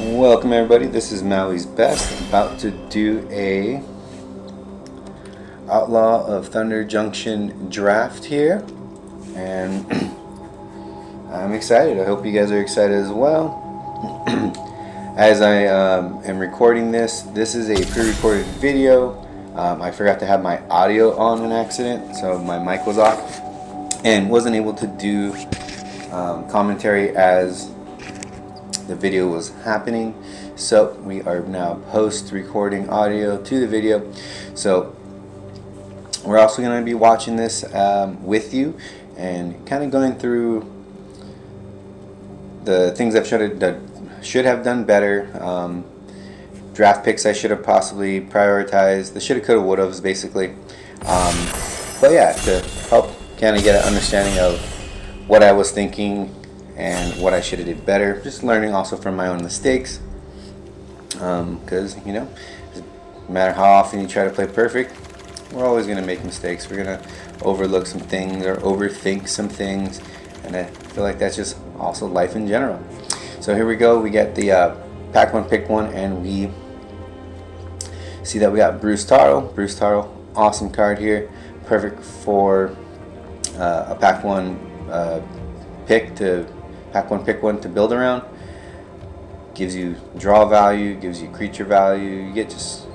Welcome everybody, this is Maui's Best. I'm about to do a Outlaw of Thunder Junction draft here, and I'm excited. I hope you guys are excited as well. As I am recording this is a pre-recorded video. I forgot to have my audio on an accident, so my mic was off and wasn't able to do commentary as the video was happening. So we are now post recording audio to the video, so we're also going to be watching this with you and kind of going through the things I should have done better, draft picks I should have possibly prioritized, the shoulda coulda would have basically, but yeah, to help kind of get an understanding of what I was thinking and what I should have did better, just learning also from my own mistakes, because you know, no matter how often you try to play perfect, we're always going to make mistakes. We're going to overlook some things or overthink some things, and I feel like that's just also life in general. So here we go, we get the pack one pick one, and we see that we got Bruse Tarl, awesome card here, perfect for a pack one pick one to build around. Gives you draw value, gives you creature value. You get just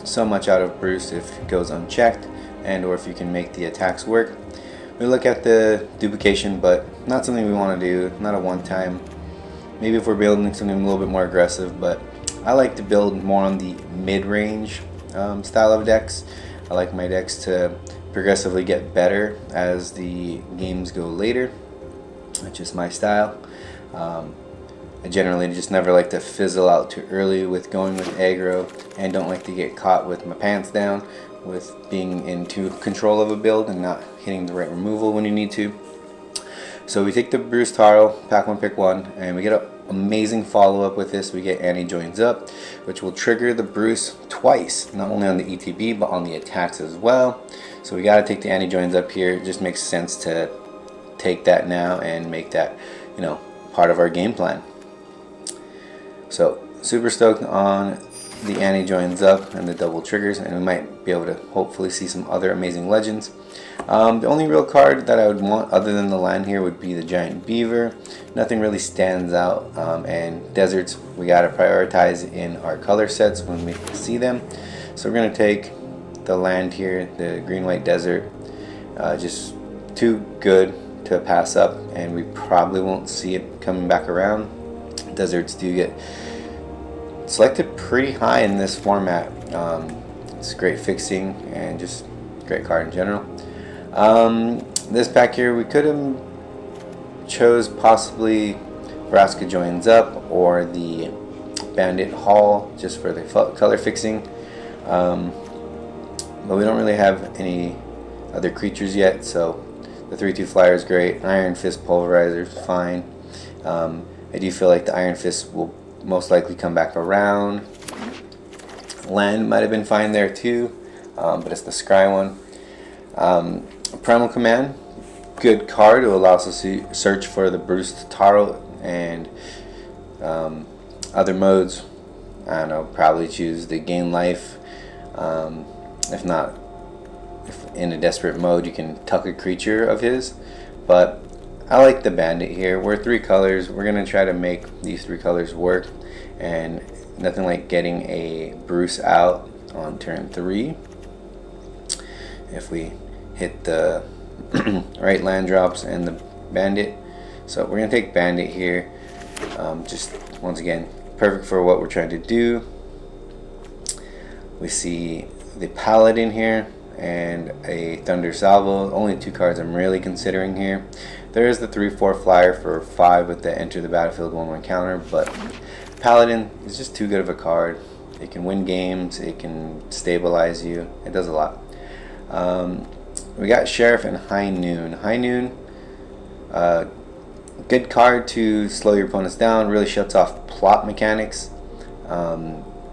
so much out of Bruse if it goes unchecked, and or if you can make the attacks work. We look at the duplication, but not something we want to do, not a one time. Maybe if we're building something a little bit more aggressive, but I like to build more on the mid-range style of decks. I like my decks to progressively get better as the games go later. That's just my style. I generally just never like to fizzle out too early with going with aggro, and don't like to get caught with my pants down with being into control of a build and not hitting the right removal when you need to. So we take the Bruse Tarl, pack one pick one, and we get an amazing follow-up with this. We get Annie Joins Up, which will trigger the Bruse twice, not only on the ETB but on the attacks as well. So we got to take the Annie Joins Up here. It just makes sense to take that now and make that, you know, part of our game plan. So super stoked on the Annie Joins Up and the double triggers, and we might be able to hopefully see some other amazing legends. The only real card that I would want other than the land here would be the Giant Beaver. Nothing really stands out, and deserts we got to prioritize in our color sets when we see them. So we're going to take the land here, the green-white desert, just too good to pass up, and we probably won't see it coming back around. Deserts do get selected pretty high in this format. It's great fixing and just great card in general. This pack here, we could have chose possibly Vraska Joins Up or the Bandit Hall just for the color fixing, but we don't really have any other creatures yet, so the 3/2 flyer is great. Iron Fist Pulverizer is fine. I do feel like the Iron Fist will most likely come back around. Land might have been fine there too, but it's the Scry one. Primal Command, good card to allow us to search for the Bruse Tarl and other modes. I don't know, probably choose the gain life. If not, if in a desperate mode, you can tuck a creature of his. But I like the Bandit here. We're 3 colors. We're going to try to make these 3 colors work. And nothing like getting a Bruse out on turn 3. If we hit the right land drops and the Bandit. So we're going to take Bandit here. Just once again, perfect for what we're trying to do. We see the Paladin here and a Thunder Salvo. Only 2 cards I'm really considering here. There is the 3/4 flyer for 5 with the enter the battlefield 1/1 counter, but Paladin is just too good of a card. It can win games, it can stabilize you, it does a lot. We got Sheriff and High Noon. High Noon, good card to slow your opponents down, really shuts off plot mechanics,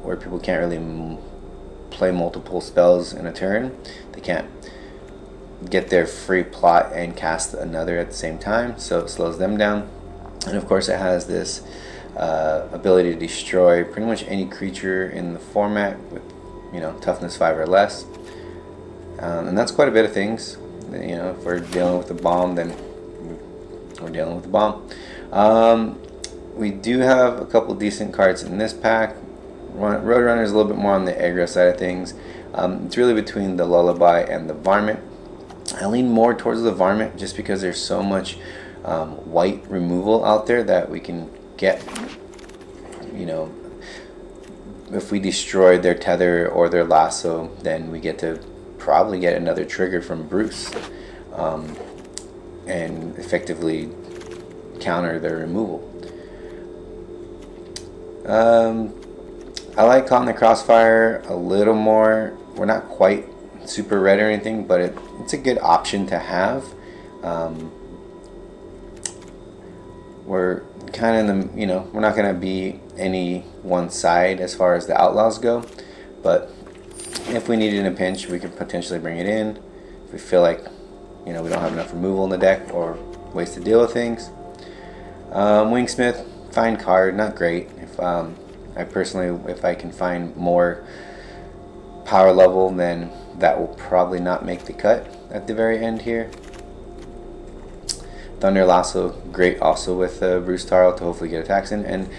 where people can't really play multiple spells in a turn. They can't get their free plot and cast another at the same time, so it slows them down. And of course it has this ability to destroy pretty much any creature in the format with, you know, toughness 5 or less. And that's quite a bit of things. You know, if we're dealing with a bomb, then we're dealing with a bomb. We do have a couple decent cards in this pack. Roadrunner is a little bit more on the aggro side of things. It's really between the Lullaby and the Varmint. I lean more towards the Varmint just because there's so much white removal out there that we can get. You know, if we destroy their tether or their lasso, then we get to probably get another trigger from Bruce and effectively counter their removal. I like Caught in the Crossfire a little more. We're not quite super red or anything, but it's a good option to have. We're kind of in the, you know, we're not going to be any one side as far as the Outlaws go, but if we need it in a pinch, we could potentially bring it in. If we feel like, you know, we don't have enough removal in the deck or ways to deal with things. Wingsmith, fine card, not great. If I personally, if I can find more power level, then that will probably not make the cut at the very end here. Thunder Lasso, great also with Bruse Tarl to hopefully get attacks in. And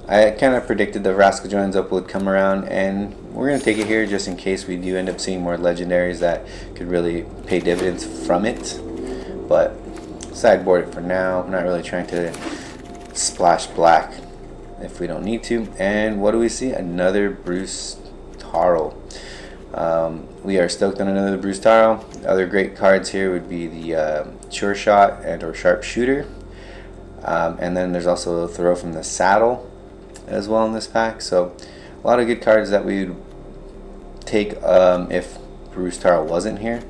I kind of predicted the Rascal Joins Up would come around, and we're going to take it here just in case we do end up seeing more legendaries that could really pay dividends from it. But sideboard it for now. I'm not really trying to splash black if we don't need to. And what do we see? Another Bruse Tarl. We are stoked on another Bruse Tarl. Other great cards here would be the Sure Shot and or Sharpshooter. And then there's also a Throw from the Saddle as well in this pack. So a lot of good cards that we would take if Bruse Tarl wasn't here.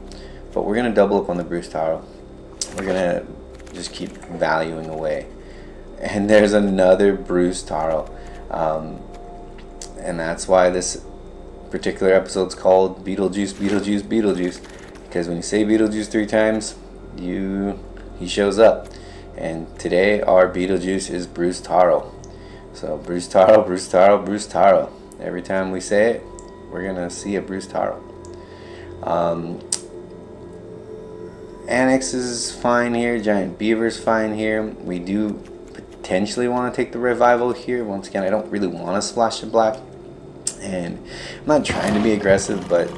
But we're going to double up on the Bruse Tarl. We're going to just keep valuing away. And there's another Bruse Tarl. And that's why this particular episode's called Beetlejuice, Beetlejuice, Beetlejuice. Because when you say Beetlejuice 3 times, he shows up. And today our Beetlejuice is Bruse Tarl. So Bruse Tarl, Bruse Tarl, Bruse Tarl. Every time we say it, we're going to see a Bruse Tarl. Annex is fine here. Giant Beaver's fine here. We do potentially want to take the Revival here. Once again, I don't really want to splash the black. And I'm not trying to be aggressive, but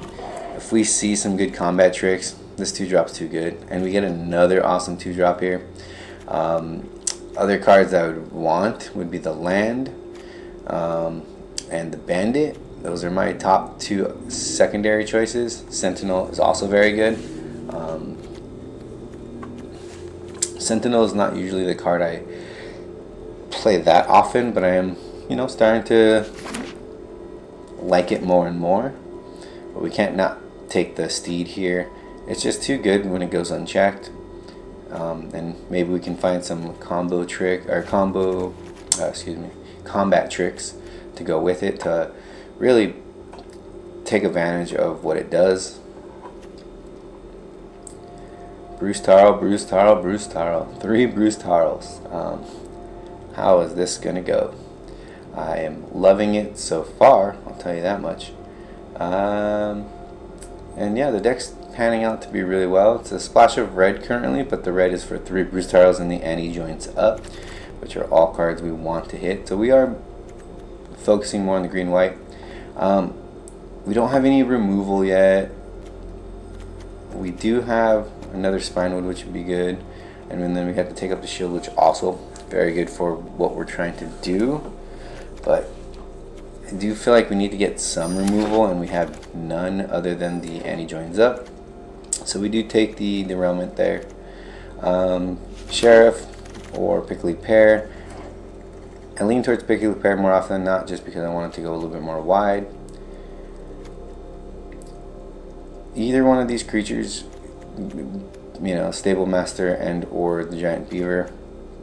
if we see some good combat tricks, this 2-drop's too good. And we get another awesome 2-drop here. Other cards I would want would be the Land and the Bandit. Those are my top 2 secondary choices. Sentinel is also very good. Sentinel is not usually the card I play that often, but I am, you know, starting to like it more and more. But we can't not take the Steed here. It's just too good when it goes unchecked. And maybe we can find some combat tricks to go with it to really take advantage of what it does. Bruse Tarl, Bruse Tarl, Bruse Tarl. 3 Bruse Tarls. How is this gonna go? I am loving it so far, I'll tell you that much. And yeah, the deck's panning out to be really well. It's a splash of red currently, but the red is for 3 Bruse Tarls and the Annie Joints Up, which are all cards we want to hit. So we are focusing more on the green-white. We don't have any removal yet. We do have another Spinewood, which would be good. And then we have to take up the shield, which also very good for what we're trying to do. But I do feel like we need to get some removal, and we have none other than the Annie Joins Up. So we do take the derailment there. Sheriff or Prickly Pear. I lean towards Prickly Pear more often than not, just because I want it to go a little bit more wide. Either one of these creatures, you know, Stable Master and or the Giant Beaver,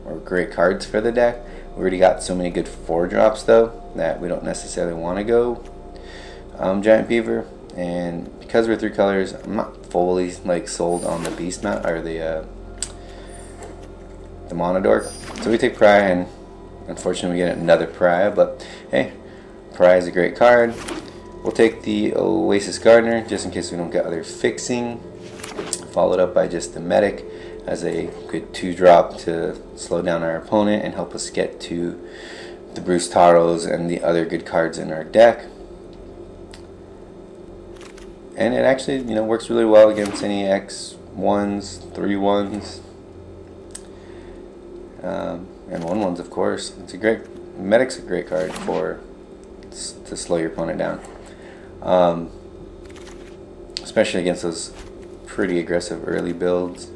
are great cards for the deck. We already got so many good 4-drops though that we don't necessarily want to go Giant Beaver. And because we're 3 colors, I'm not fully like sold on the Beast Mount or the Monodork. So we take Pry, and Unfortunately, we get another Pariah, but hey, Pariah is a great card. We'll take the Oasis Gardener just in case we don't get other fixing. Followed up by just the Medic as a good 2-drop to slow down our opponent and help us get to the Bruse Tarls and the other good cards in our deck. And it actually, you know, works really well against any X1s, 3-1s, and 1-1s, of course. It's a great, Medic's a great card to slow your opponent down, especially against those pretty aggressive early builds.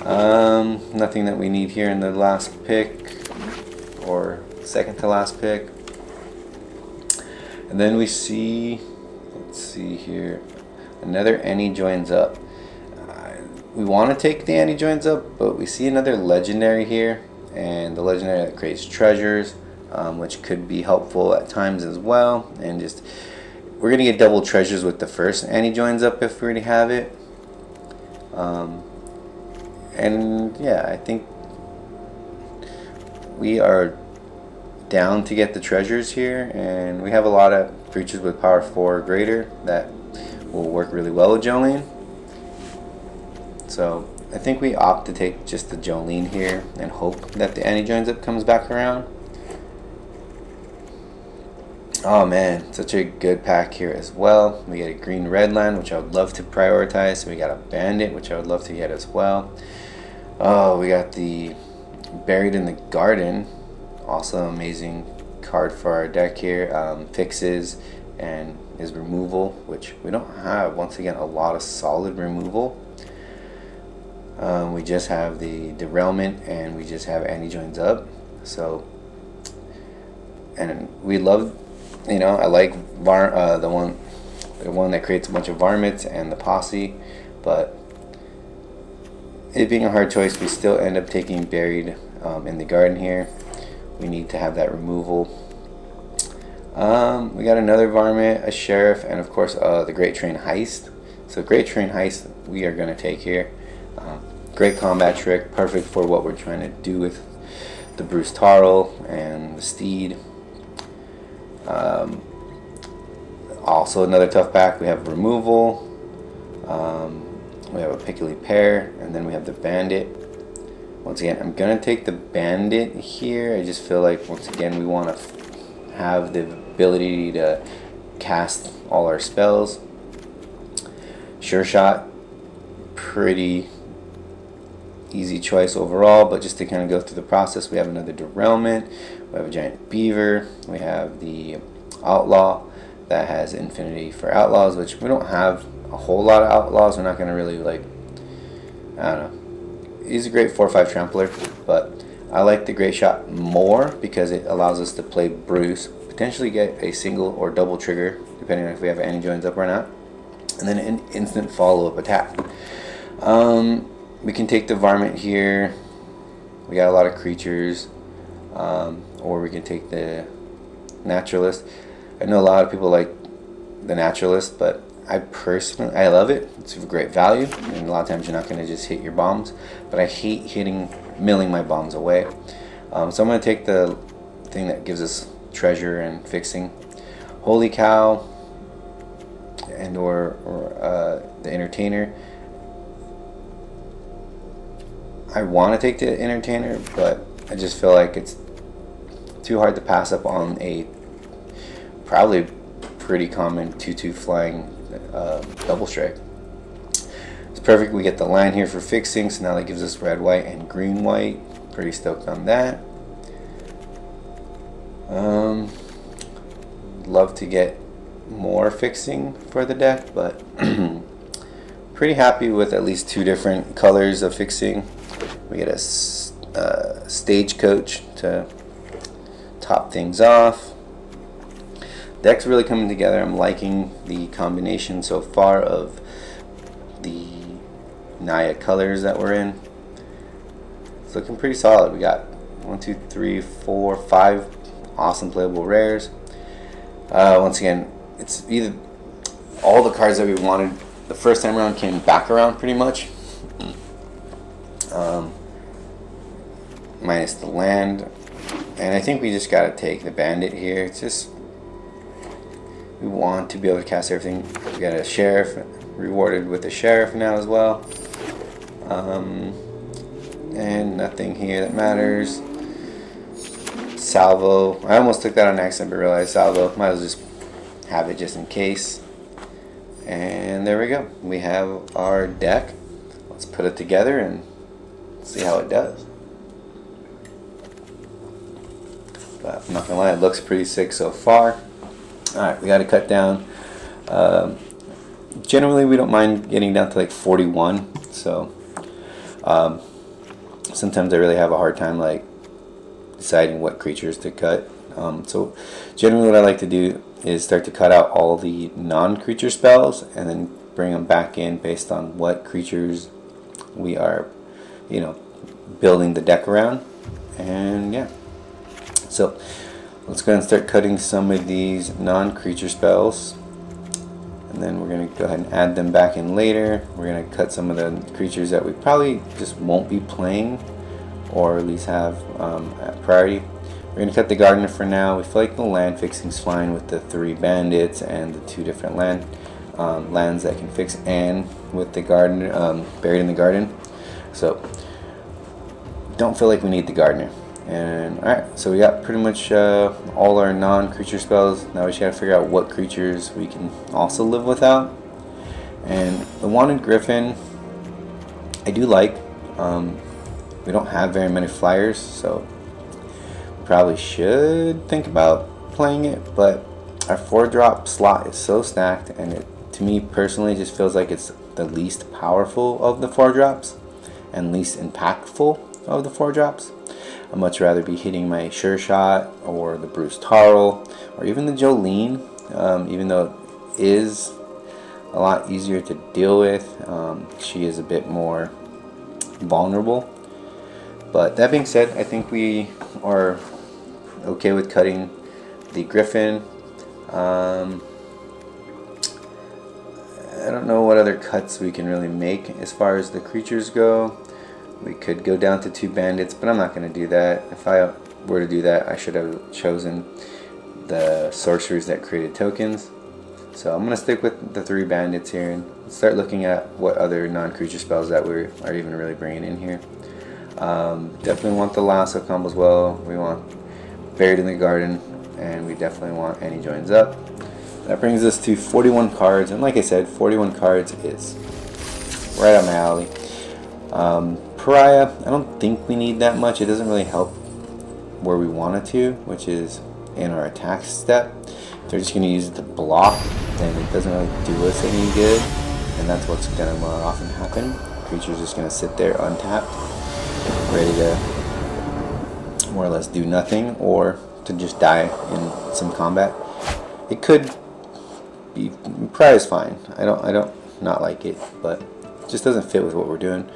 Nothing that we need here in the last pick or second to last pick. And then we see, let's see here, another Any joins up. We want to take the Any joins up, but we see another legendary here, and the legendary that creates treasures, which could be helpful at times as well. And just, we're gonna get double treasures with the first Any joins up if we already have it. And yeah, I think we are down to get the treasures here, and we have a lot of creatures with power 4 or greater that will work really well with Jolene. So I think we opt to take just the Jolene here and hope that the Any joins up comes back around. Oh man, such a good pack here as well. We get a green red land, which I would love to prioritize. So we got a bandit, which I would love to get as well. Oh, we got the Buried in the Garden. Also amazing card for our deck here. Fixes and is removal, which we don't have, once again, a lot of solid removal. We just have the Derailment, and we just have Any joins up. So, and we love, you know, I like the one that creates a bunch of varmints and the posse, but it being a hard choice, we still end up taking Buried in the Garden here. We need to have that removal. We got another varmint, a sheriff, and of course the Great Train Heist. So Great Train Heist we are going to take here. Great combat trick, perfect for what we're trying to do with the Bruse Tarl and the Steed. Also another tough pack. We have removal, we have a Pickly Pear, and then we have the Bandit. Once again, I'm gonna take the Bandit here. I just feel like, once again, we want to have the ability to cast all our spells. Sure Shot, pretty easy choice overall, but just to kind of go through the process, we have another Derailment, we have a Giant Beaver, we have the Outlaw that has Infinity for Outlaws, which we don't have a whole lot of Outlaws. We're not going to really, like, I don't know. He's a great 4/5 trampler, but I like the Great Shot more because it allows us to play Bruce, potentially get a single or double trigger, depending on if we have Any joins up or not, and then an instant follow-up attack. We can take the Varmint here. We got a lot of creatures, or we can take the Naturalist. I know a lot of people like the Naturalist, but I personally, I love it. It's a great value, and a lot of times you're not going to just hit your bombs, but I hate milling my bombs away. So I'm going to take the thing that gives us treasure and fixing. Holy Cow, and or the Entertainer. I want to take the Entertainer, but I just feel like it's too hard to pass up on a probably pretty common 2/2 flying double strike. It's perfect. We get the land here for fixing, so now that gives us red, white, and green, white. Pretty stoked on that. Love to get more fixing for the deck, but pretty happy with at least 2 different colors of fixing. We get a Stagecoach to top things off. Deck's really coming together. I'm liking the combination so far of the Naya colors that we're in. It's looking pretty solid. We got 1, 2, 3, 4, 5 awesome playable rares. Once again, it's either all the cards that we wanted the first time around came back around pretty much. Minus the land. And I think we just gotta take the bandit here. It's just, we want to be able to cast everything. We got a sheriff, rewarded with a sheriff now as well. And nothing here that matters. Salvo. I almost took that on accident, but realized salvo. Might as well just have it just in case. And there we go. We have our deck. Let's put it together and see how it does. But I'm not gonna lie, it looks pretty sick so far. Alright, we gotta cut down. Generally, we don't mind getting down to like 41. So sometimes I really have a hard time like deciding what creatures to cut. So generally what I like to do is start to cut out all the non-creature spells and then bring them back in based on what creatures we are, you know, building the deck around. And yeah, so let's go ahead and start cutting some of these non-creature spells, and then we're going to go ahead and add them back in later. We're going to cut some of the creatures that we probably just won't be playing, or at least have at priority. We're going to cut the gardener for now. We feel like the land fixing's fine with the 3 bandits and the 2 different lands that can fix, and with the gardener buried in the garden. So don't feel like we need the gardener. And alright, so we got pretty much all our non-creature spells. Now we just gotta figure out what creatures we can also live without. And the wanted griffin, I do like. We don't have very many flyers, so we probably should think about playing it. But our 4-drop slot is so stacked, and it, to me personally, just feels like it's the least powerful of the 4-drops and least impactful of the 4-drops. I'd much rather be hitting my Sure Shot or the Bruce Tarl or even the Jolene, even though it is a lot easier to deal with. She is a bit more vulnerable. But that being said, I think we are okay with cutting the Griffin. I don't know what other cuts we can really make as far as the creatures go. We could go down to 2 bandits, but I'm not going to do that. If I were to do that, I should have chosen the sorceries that created tokens. So I'm going to stick with the 3 bandits here and start looking at what other non-creature spells that we are even really bringing in here. Definitely want the lasso combo as well. We want buried in the garden, and we definitely want any joins up. That brings us to 41 cards, and like I said, 41 cards is right up my alley. Pariah, I don't think we need that much. It doesn't really help where we want it to, which is in our attack step. If they're just going to use it to block, then it doesn't really do us any good, and that's what's going to more often happen. The creature's just going to sit there untapped, ready to more or less do nothing, or to just die in some combat. It could be, Pariah's fine. I don't not like it, but it just doesn't fit with what we're doing.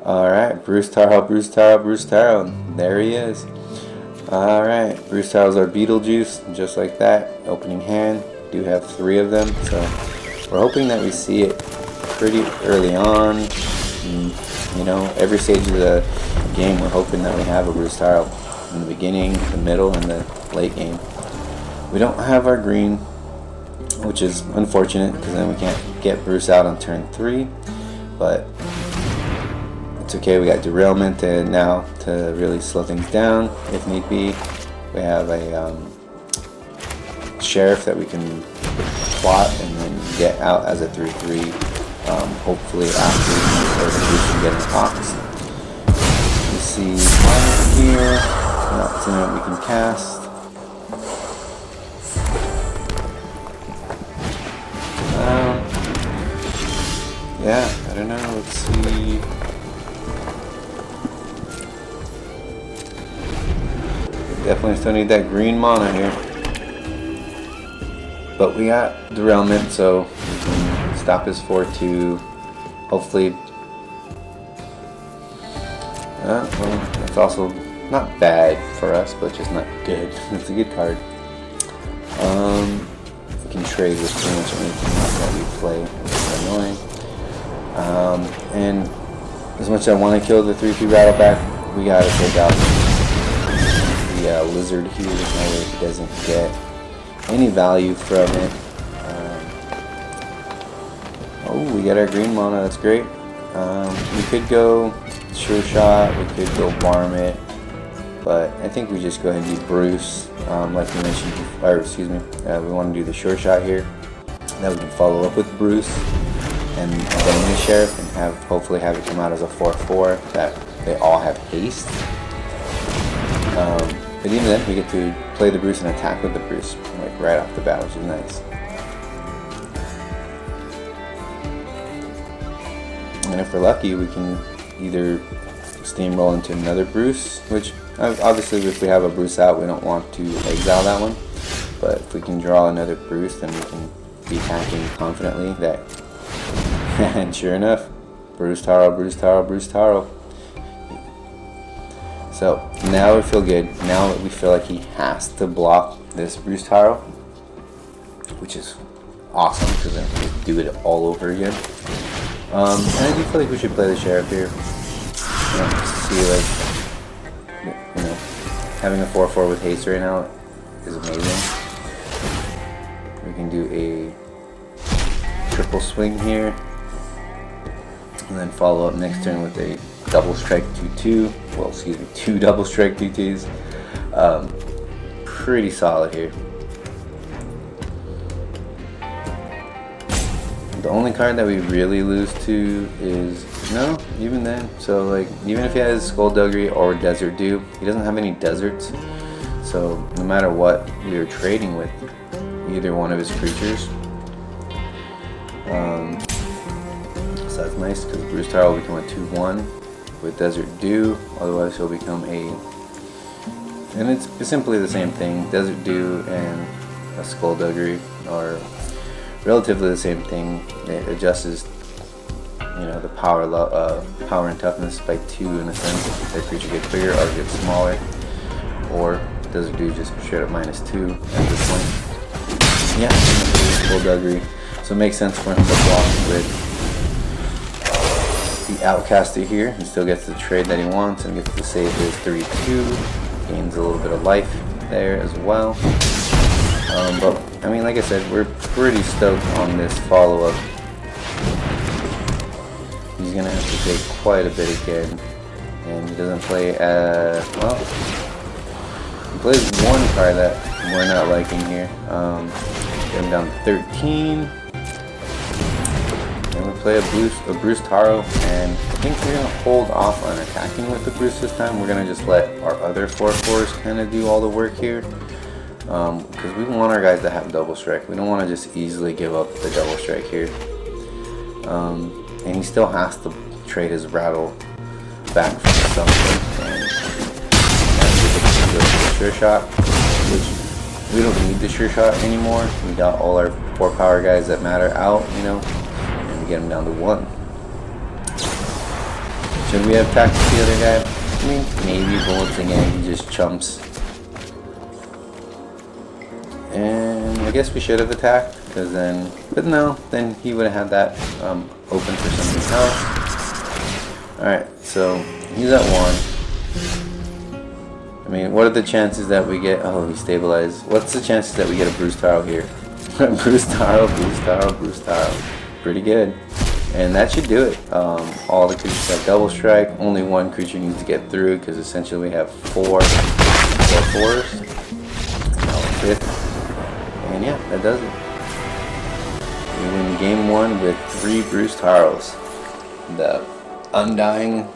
Alright, Bruce Tarl, Bruce Tarl, Bruce Tarl. There he is. Alright, Bruce Tarl's our beetlejuice, just like that. Opening hand. Do have 3 of them, so we're hoping that we see it pretty early on. You know, every stage of the game, we're hoping that we have a Bruce Tarl in the beginning, the middle, and the late game. We don't have our green, which is unfortunate, because then we can't get Bruce out on turn 3, but it's okay. We got derailment now to really slow things down if need be. We have a sheriff that we can plot and then get out as a 3/3. Hopefully after the Bruce can get an ox. You see here, that's something that we can cast. Yeah, I don't know. Let's see. Definitely still need that green mana here. But we got derailment, so we can stop his 4/2. Hopefully. Well, that's also not bad for us, but just not good. It's a good card. We can trade with pretty much anything that we play, which is annoying. And as much as I want to kill the 3/3 Rattleback, we gotta take out the the lizard here. There's no way he doesn't get any value from it. Oh, we got our green mana, that's great. We could go Sure Shot, we could go Varmint, but I think we just go ahead and do Bruce. Like we mentioned before, or excuse me, we want to do the Sure Shot here. Then we can follow up with Bruce and then the Sheriff, and hopefully have it come out as a 4/4 that they all have haste. But even then, we get to play the Bruce and attack with the Bruce, like right off the bat, which is nice. And if we're lucky, we can either steamroll into another Bruce, which obviously if we have a Bruce out, we don't want to exile that one. But if we can draw another Bruce, then we can be attacking confidently that. And sure enough, Bruse tarl, Bruse tarl, Bruse tarl. So now we feel good. Now we feel like he has to block this Bruse tarl, which is awesome because then we can do it all over again. And I do feel like we should play the Sheriff here. See, like, having a 4/4 with haste right now is amazing. We can do a triple swing here, and then follow up next turn with a double strike 2/2. Well, excuse me, 2 double strike 2/2s. Pretty solid here. The only card that we really lose to is, no, even then. So like, even if he has Skullduggery or Desert Dew, he doesn't have any deserts. So no matter what we are trading with, either one of his creatures. So that's nice because Bruse tarl will become a 2/1 with Desert Dew. Otherwise he'll become a, and it's simply the same thing. Desert Dew and a Skullduggery are relatively the same thing. It adjusts, the power and toughness by 2 in a sense. If the creature gets bigger or gets smaller, or does it do just straight up -2 at this point? Yeah, Skullduggery. So it makes sense for him to block with the Outcaster here. He still gets the trade that he wants and gets to save his 3/2. Gains a little bit of life there as well. But I mean, like I said, we're pretty stoked on this follow-up. He's gonna have to take quite a bit again, and he doesn't play. Well, he plays one card that we're not liking here. Get him down to 13, and we play a Bruse tarl, and I think we're gonna hold off on attacking with the Bruce this time. We're gonna just let our other 4/4s kind of do all the work here. Because we want our guys to have double strike. We don't want to just easily give up the double strike here. And he still has to trade his rattle back for something. And the Sure Shot, which we don't need the Sure Shot anymore. We got all our 4 power guys that matter out, and we get him down to 1. Should we have attacked the other guy? I mean, maybe, but once again, he just chumps. And I guess we should have attacked, because then, but no, then he would have had that open for something else. Alright, so he's at 1. I mean, what are the chances that we get, oh, he stabilized. What's the chances that we get a Bruse tarl here? Bruse tarl, Bruse tarl, Bruse tarl. Pretty good. And that should do it. All the creatures have double strike. Only one creature needs to get through, because essentially we have 4 4/4s. Now a 5th. And yeah, that does it. We win game 1 with 3 Bruse tarls. The Undying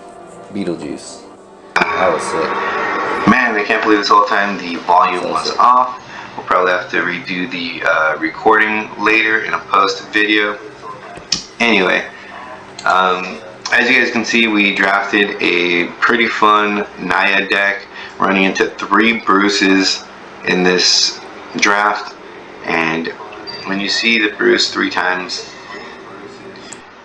Beetlejuice. That was sick. Man, I can't believe this whole time the volume was off. We'll probably have to redo the recording later in a post video. Anyway, as you guys can see, we drafted a pretty fun Naya deck, running into 3 Bruces in this draft. And when you see the Bruce 3 times,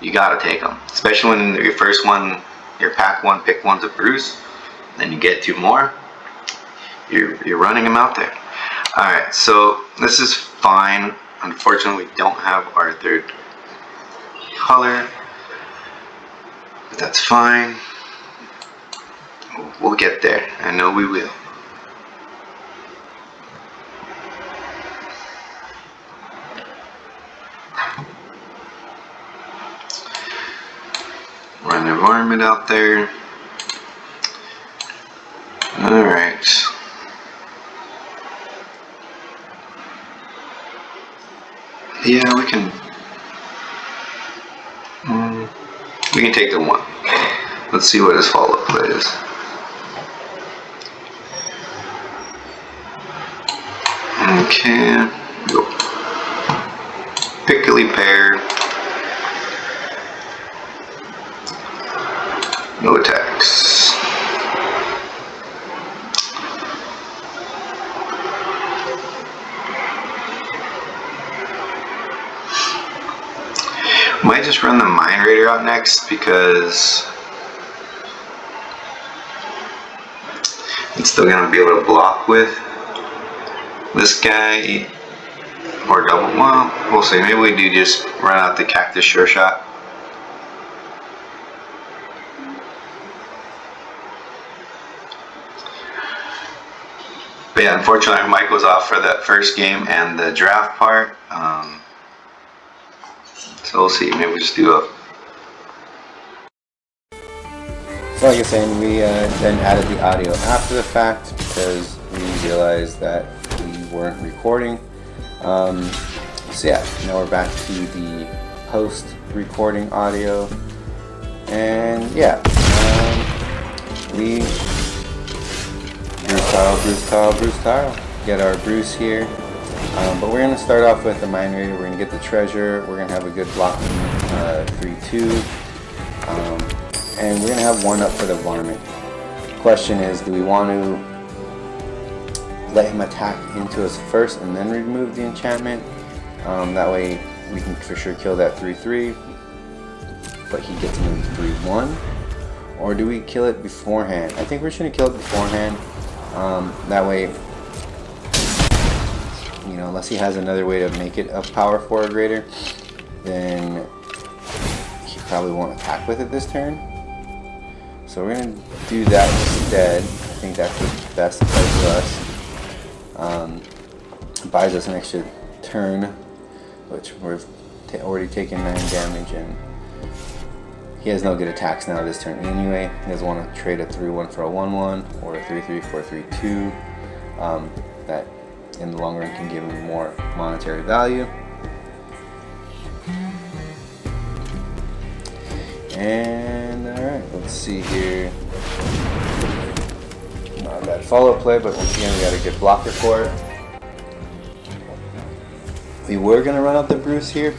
you gotta take them. Especially when your first one, your pack 1, pick 1's a Bruce, then you get 2 more, you're running them out there. Alright, so this is fine. Unfortunately, we don't have our 3rd color, but that's fine. We'll get there. I know we will. an environment out there. Alright. Yeah, we can take the 1. Let's see what his follow-up play is. Okay, go. Pickly pear. No attacks. Might just run the Mind Raider out next because it's still gonna be able to block with this guy or double. Well, we'll see. Maybe we do just run out the Cactus Sure Shot. But yeah, unfortunately, Mike was off for that first game and the draft part. So we'll see. Maybe we just do a. So like I was saying, we then added the audio after the fact because we realized that we weren't recording. So yeah, now we're back to the post-recording audio, and yeah, we Bruce tarl, get our Bruce here. But we're going to start off with the Mind Raider. We're going to get the treasure. We're going to have a good blocking 3-2. And we're going to have 1 up for the varmint. The question is, do we want to let him attack into us first and then remove the enchantment? That way we can for sure kill that 3-3. But he gets moved 3-1. Or do we kill it beforehand? I think we're just going to kill it beforehand. That way, you know, unless he has another way to make it a power 4 or greater, then he probably won't attack with it this turn. So we're going to do that instead. I think that's the best play for us. Buys us an extra turn, which we've already taken 9 damage, and he has no good attacks now this turn anyway. He doesn't want to trade a 3-1 for a 1-1 or a 3-3 for a 3-2. That in the long run can give him more monetary value. And alright, let's see here. Not a bad follow play, but once again we got a good blocker for it. We were going to run out the Bruce here,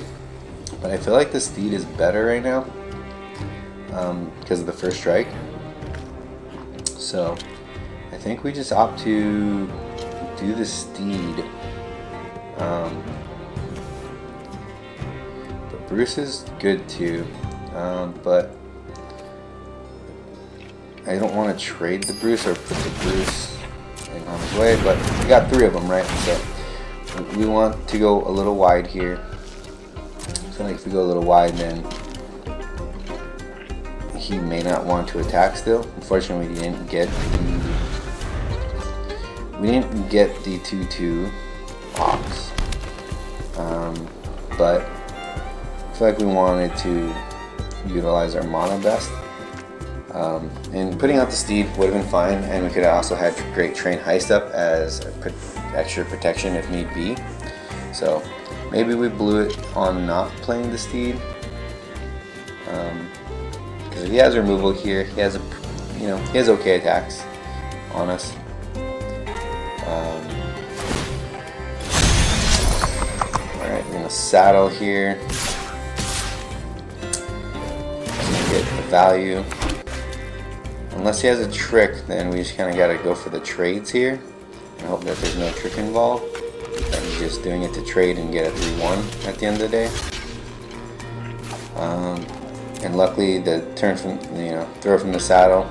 but I feel like the Steed is better right now because of the first strike. So I think we just opt to do the Steed. But Bruce is good too, but I don't want to trade the Bruce or put the Bruce in harm's way, but we got 3 of them, right? So we want to go a little wide here. So like if we go a little wide, then he may not want to attack still. Unfortunately, we didn't get the 2-2 Ox, but I feel like we wanted to utilize our mana best. And putting out the Steed would have been fine, and we could have also had great Train Heist up as extra protection if need be. So maybe we blew it on not playing the Steed, because if he has removal here, he has he has okay attacks on us. Alright, we're gonna saddle here to get the value. Unless he has a trick, then we just kind of got to go for the trades here and hope that there's no trick involved. That he's just doing it to trade and get a 3-1 at the end of the day. And luckily, the turn from throw from the saddle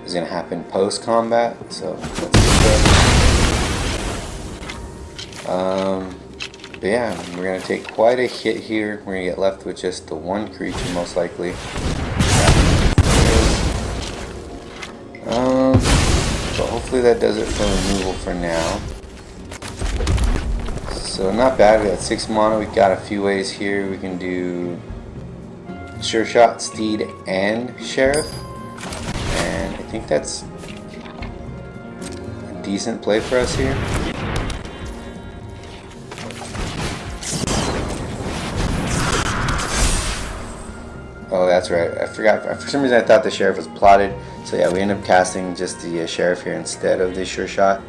is going to happen post combat. So let's get that. But yeah, we're going to take quite a hit here. We're going to get left with just the 1 creature most likely. But hopefully that does it for removal for now. So not bad. We got 6 mana. We got a few ways here. We can do Sure Shot, Steed, and Sheriff, and I think that's a decent play for us here. Oh, that's right. I forgot. For some reason, I thought the Sheriff was plotted. So yeah, we end up casting just the Sheriff here instead of the Sure Shot,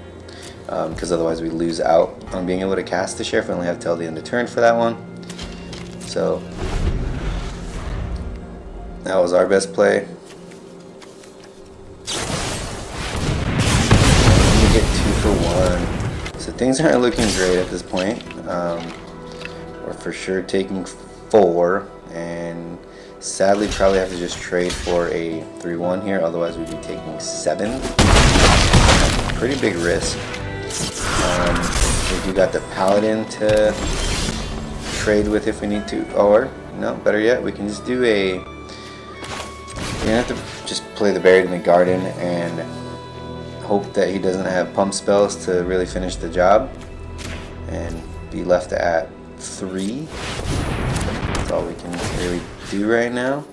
because otherwise we lose out on being able to cast the Sheriff. We only have till the end of turn for that one. So that was our best play. And we get 2 for 1. So things aren't looking great at this point. We're for sure taking 4, and sadly probably have to just trade for a 3-1 here, otherwise we'd be taking 7. Pretty big risk. We do got the Paladin to trade with if we need to, or no, better yet, we can just do a, we're gonna have to just play the Buried in the Garden and hope that he doesn't have pump spells to really finish the job and be left at 3. That's all we can really do right now.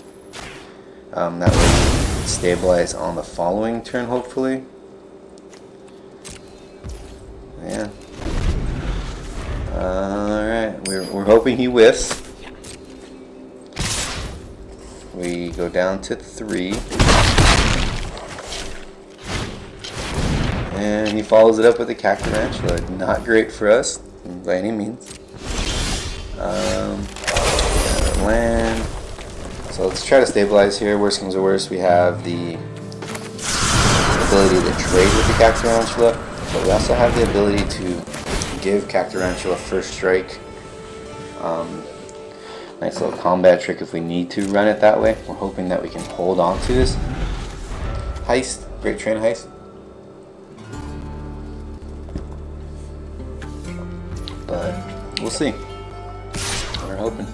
That will stabilize on the following turn, hopefully. Yeah. Alright, we're hoping he whiffs. We go down to 3. And he follows it up with a Cactarantula. Not great for us, by any means. Land. So let's try to stabilize here. Worst comes to worst, we have the ability to trade with the Cactarantula, but we also have the ability to give Cactarantula first strike. Nice little combat trick if we need to run it that way. We're hoping that we can hold on to this heist, Great Train heist. But we'll see. We're hoping.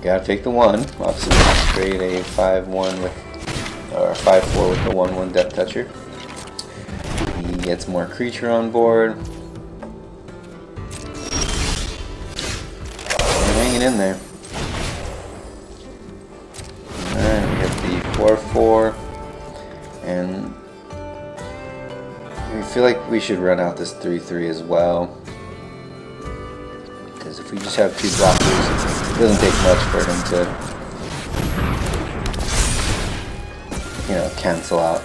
Gotta take the 1. Obviously, trade a 5-1 with, or a 5-4 with the 1/1 Death Toucher. He gets more creature on board. We're hanging in there. Alright, we get the 4/4, and we feel like we should run out this 3/3 as well. Because if we just have 2 blockers, it doesn't take much for him to, you know, cancel out.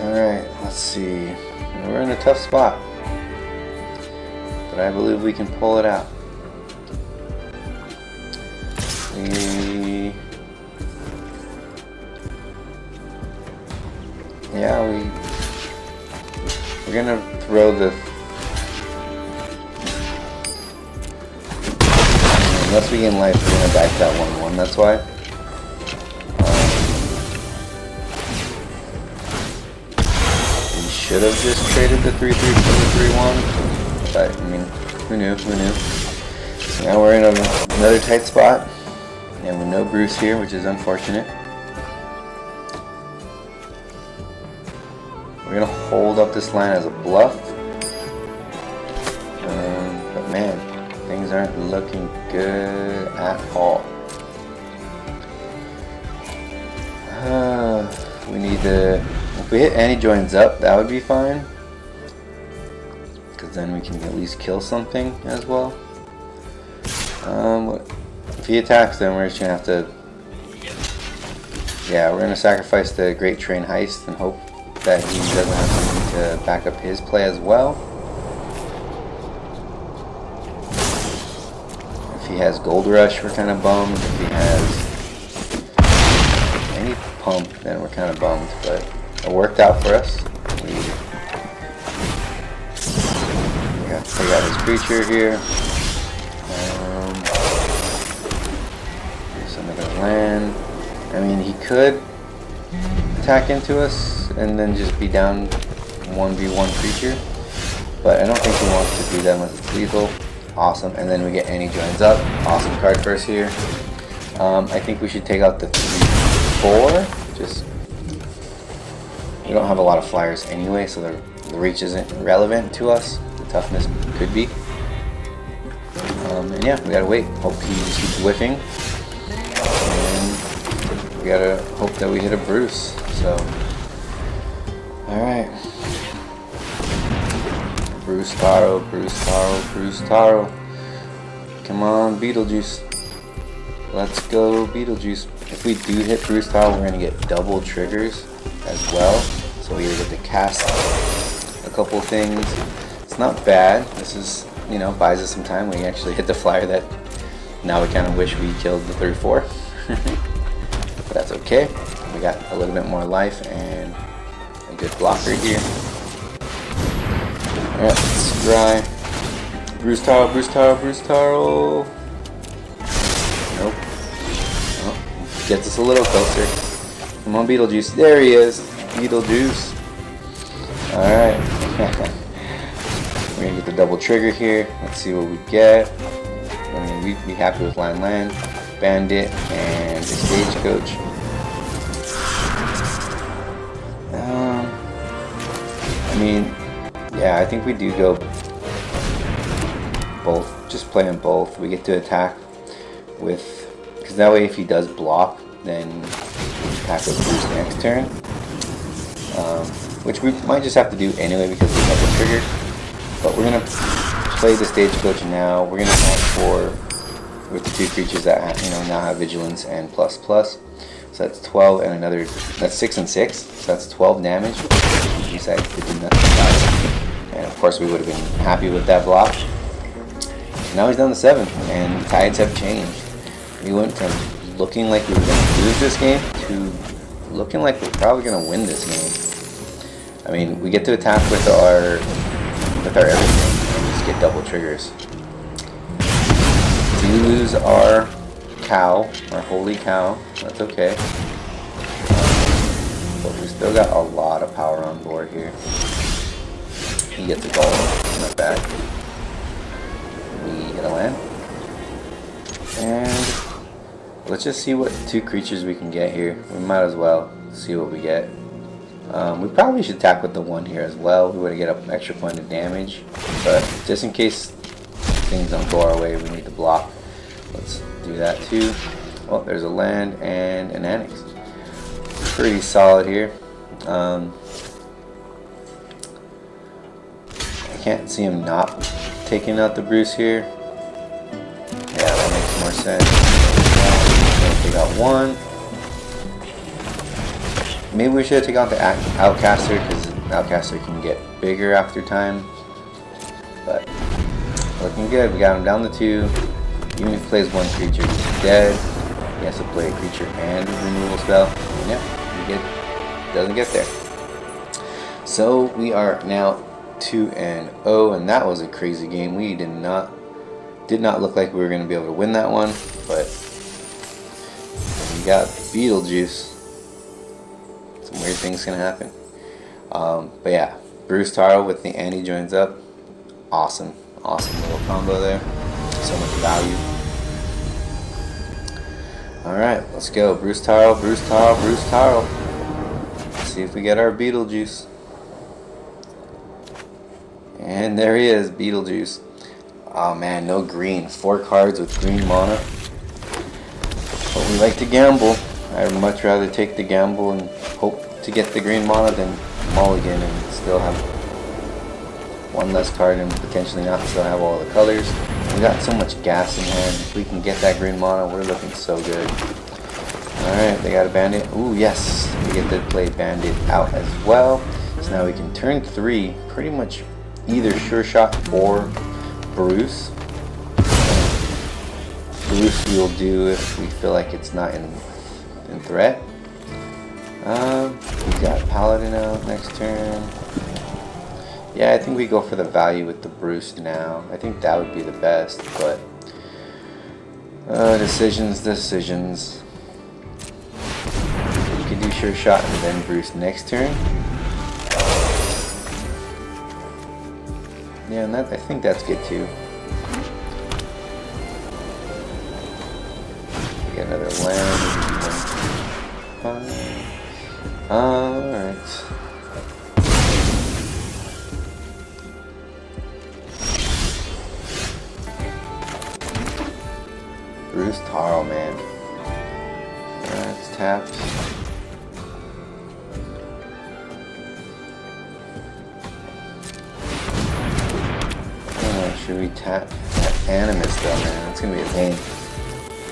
Alright, let's see. We're in a tough spot, but I believe we can pull it out. We're gonna throw the, unless we gain life, we're gonna back that 1/1. That's why. We should have just traded the 3/3 for the 3/1, but I mean, who knew? Who knew? So now we're in another tight spot, and with no Bruce here, which is unfortunate. We're gonna hold up this line as a bluff, but man, things aren't looking good at all. We need to, if we hit any joins up, that would be fine, because then we can at least kill something as well. If he attacks, then we're just gonna have to, yeah, we're gonna sacrifice the Great Train heist and hope that he doesn't have something to back up his play as well. If he has Gold Rush, we're kind of bummed. If he has any pump, then we're kind of bummed, but it worked out for us. We got to take out his creature here. Here's another land. I mean, he could attack into us and then just be down 1v1 creature, but I don't think he wants to do that unless it's lethal. Awesome, and then we get any joins up. Awesome card first here. I think we should take out the 3/4. Just We don't have a lot of flyers anyway, so the reach isn't relevant to us. The toughness could be. And yeah, we gotta wait. Hope he just keeps whiffing. And we gotta hope that we hit a Bruce. So, alright. Bruce tarl, Bruce tarl, Bruce tarl. Come on, Beetlejuice. Let's go, Beetlejuice. If we do hit Bruce tarl, we're gonna get double triggers as well. So we either get to cast a couple things. It's not bad. This is, you know, buys us some time. We actually hit the flyer that now we kind of wish we killed the 3/4. But that's okay. We got a little bit more life and a good blocker here. Alright, let's scry. Bruce tarl, Bruce tarl, Bruce tarl. Nope. Oh, gets us a little closer. Come on, Beetlejuice. There he is. Beetlejuice. Alright. We're gonna get the double trigger here. Let's see what we get. I mean, we'd be happy with land, bandit, and the stagecoach. I mean, yeah, I think we do go both. Just play them both. We get to attack with, because that way if he does block, then we attack with Bruce next turn. Which we might just have to do anyway because we have the trigger. But we're gonna play the stagecoach now. We're gonna attack for with the 2 creatures that have, you know, now have vigilance and ++. So that's 12 and another. That's 6 and 6. So that's 12 damage. He decided to do nothing about it. And of course we would have been happy with that block. Now he's down to 7, and the tides have changed. We went from looking like we were going to lose this game to looking like we're probably going to win this game. I mean, we get to attack with our everything and just get double triggers. We lose our cow, our holy cow. That's okay. But we still got a lot of power on board here. He gets a goal, not bad. We get a land. And let's just see what 2 creatures we can get here. We might as well see what we get. We probably should attack with the 1 here as well. We would get an extra point of damage. But just in case things don't go our way, we need to block. Let's do that too. Oh, there's a land and an annex. Pretty solid here. I can't see him not taking out the Bruce here. Yeah, that makes more sense. Take out 1. Maybe we should take out the Outcaster, because Outcaster can get bigger after time. But looking good. We got him down to 2. Even if he plays 1 creature, he's dead. He has to play a creature and a removal spell. And yeah, doesn't get there. So we are now 2-0, and that was a crazy game. We did not look like we were going to be able to win that one, but we got Beetlejuice. Some weird things can happen. But yeah, Bruce tarl with the Annie joins up. Awesome little combo there. So much value. Alright, let's go. Bruce tarl, Bruce tarl, Bruce tarl. Let's see if we get our Beetlejuice. And there he is, Beetlejuice. Oh man, no green. 4 cards with green mana. But we like to gamble. I'd much rather take the gamble and hope to get the green mana than mulligan and still have 1 less card and potentially not still have all the colors. We got so much gas in hand. If we can get that green mana, we're looking so good. Alright, they got a bandit. Ooh, yes. We get to play bandit out as well. So now we can turn 3 pretty much either sure shot or Bruce. Bruce we will do if we feel like it's not in threat. We got Paladin out next turn. Yeah, I think we go for the value with the Bruce now. I think that would be the best, but decisions. We could do sure shot and then Bruce next turn. Yeah, and I think that's good too. We get another land. Alright. Bruce Tarl, man. It's tapped. Should we tap that Animist though, man? That's gonna be a pain.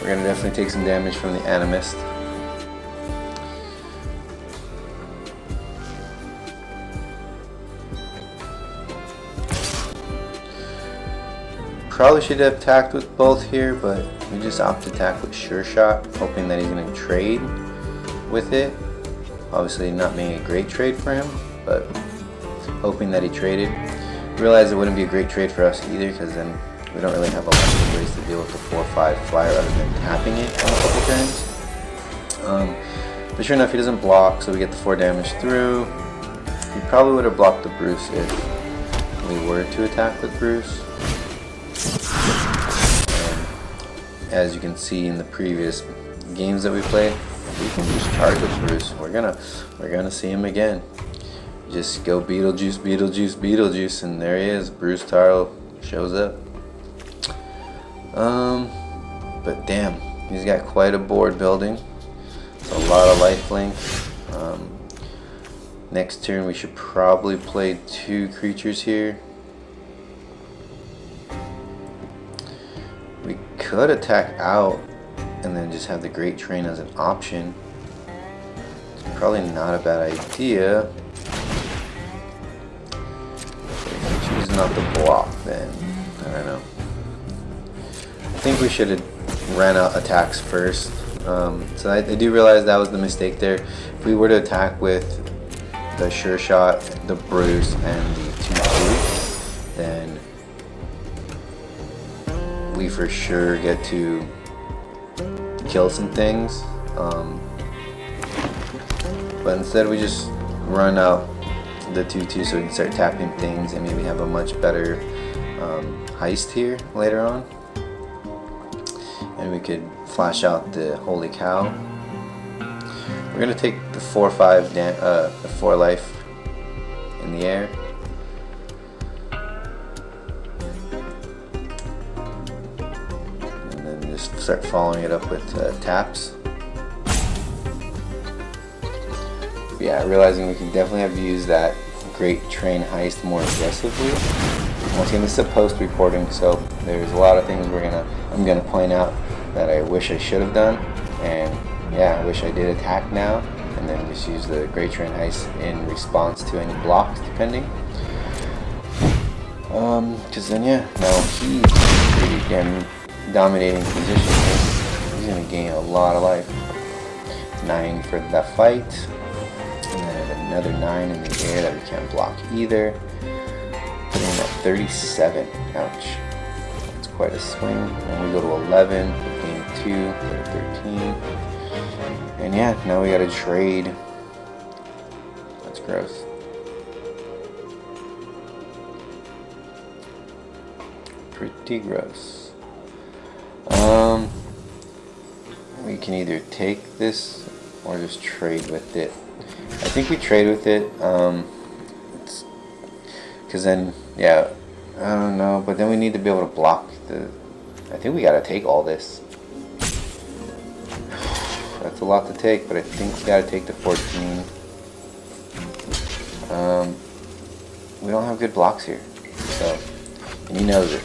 We're gonna definitely take some damage from the Animist. Probably should have attacked with both here, but we just opt to attack with Sure Shot, hoping that he's gonna trade with it. Obviously not being a great trade for him, but hoping that he traded. Realized it wouldn't be a great trade for us either, because then we don't really have a lot of ways to deal with the 4/5 flyer other than tapping it on a couple turns. But sure enough, he doesn't block, so we get the 4 damage through. He probably would have blocked the Bruce if we were to attack with Bruce. And as you can see in the previous games that we played, we can just charge with Bruce. We're gonna see him again. Just go Beetlejuice, Beetlejuice, Beetlejuice, and there he is. Bruce Tarl shows up. But damn, he's got quite a board building. It's a lot of lifelink. Next turn we should probably play 2 creatures here. We could attack out and then just have the Great Train as an option. It's probably not a bad idea. Not the block, then I don't know. I think we should have ran out attacks first. So I do realize that was the mistake there. If we were to attack with the Sure Shot, the Bruce, and the 2/2, then we for sure get to kill some things. But instead we just run out the 2/2 so we can start tapping things and maybe have a much better heist here later on. And we could flash out the Holy Cow. We're gonna take the 4/5 the 4 life in the air. And then just start following it up with taps. Yeah, realizing we can definitely have used that Great Train heist more aggressively. Once again, this is a post reporting, so there's a lot of things I'm gonna point out that I wish I should have done, and yeah, I wish I did attack now, and then just use the Great Train heist in response to any blocks, depending. Because then yeah, now he's pretty damn dominating position here. He's gonna gain a lot of life. 9 for that fight. And then another 9 in the air that we can't block either. Putting him at 37. Ouch. That's quite a swing. And we go to 11. Game 2. Go to 13. And yeah, now we gotta trade. That's gross. Pretty gross. We can either take this or just trade with it. I think we trade with it, because then, yeah, I don't know, but then we need to be able to block the, I think we gotta take all this. That's a lot to take, but I think we gotta take the 14. We don't have good blocks here, so, and he knows it,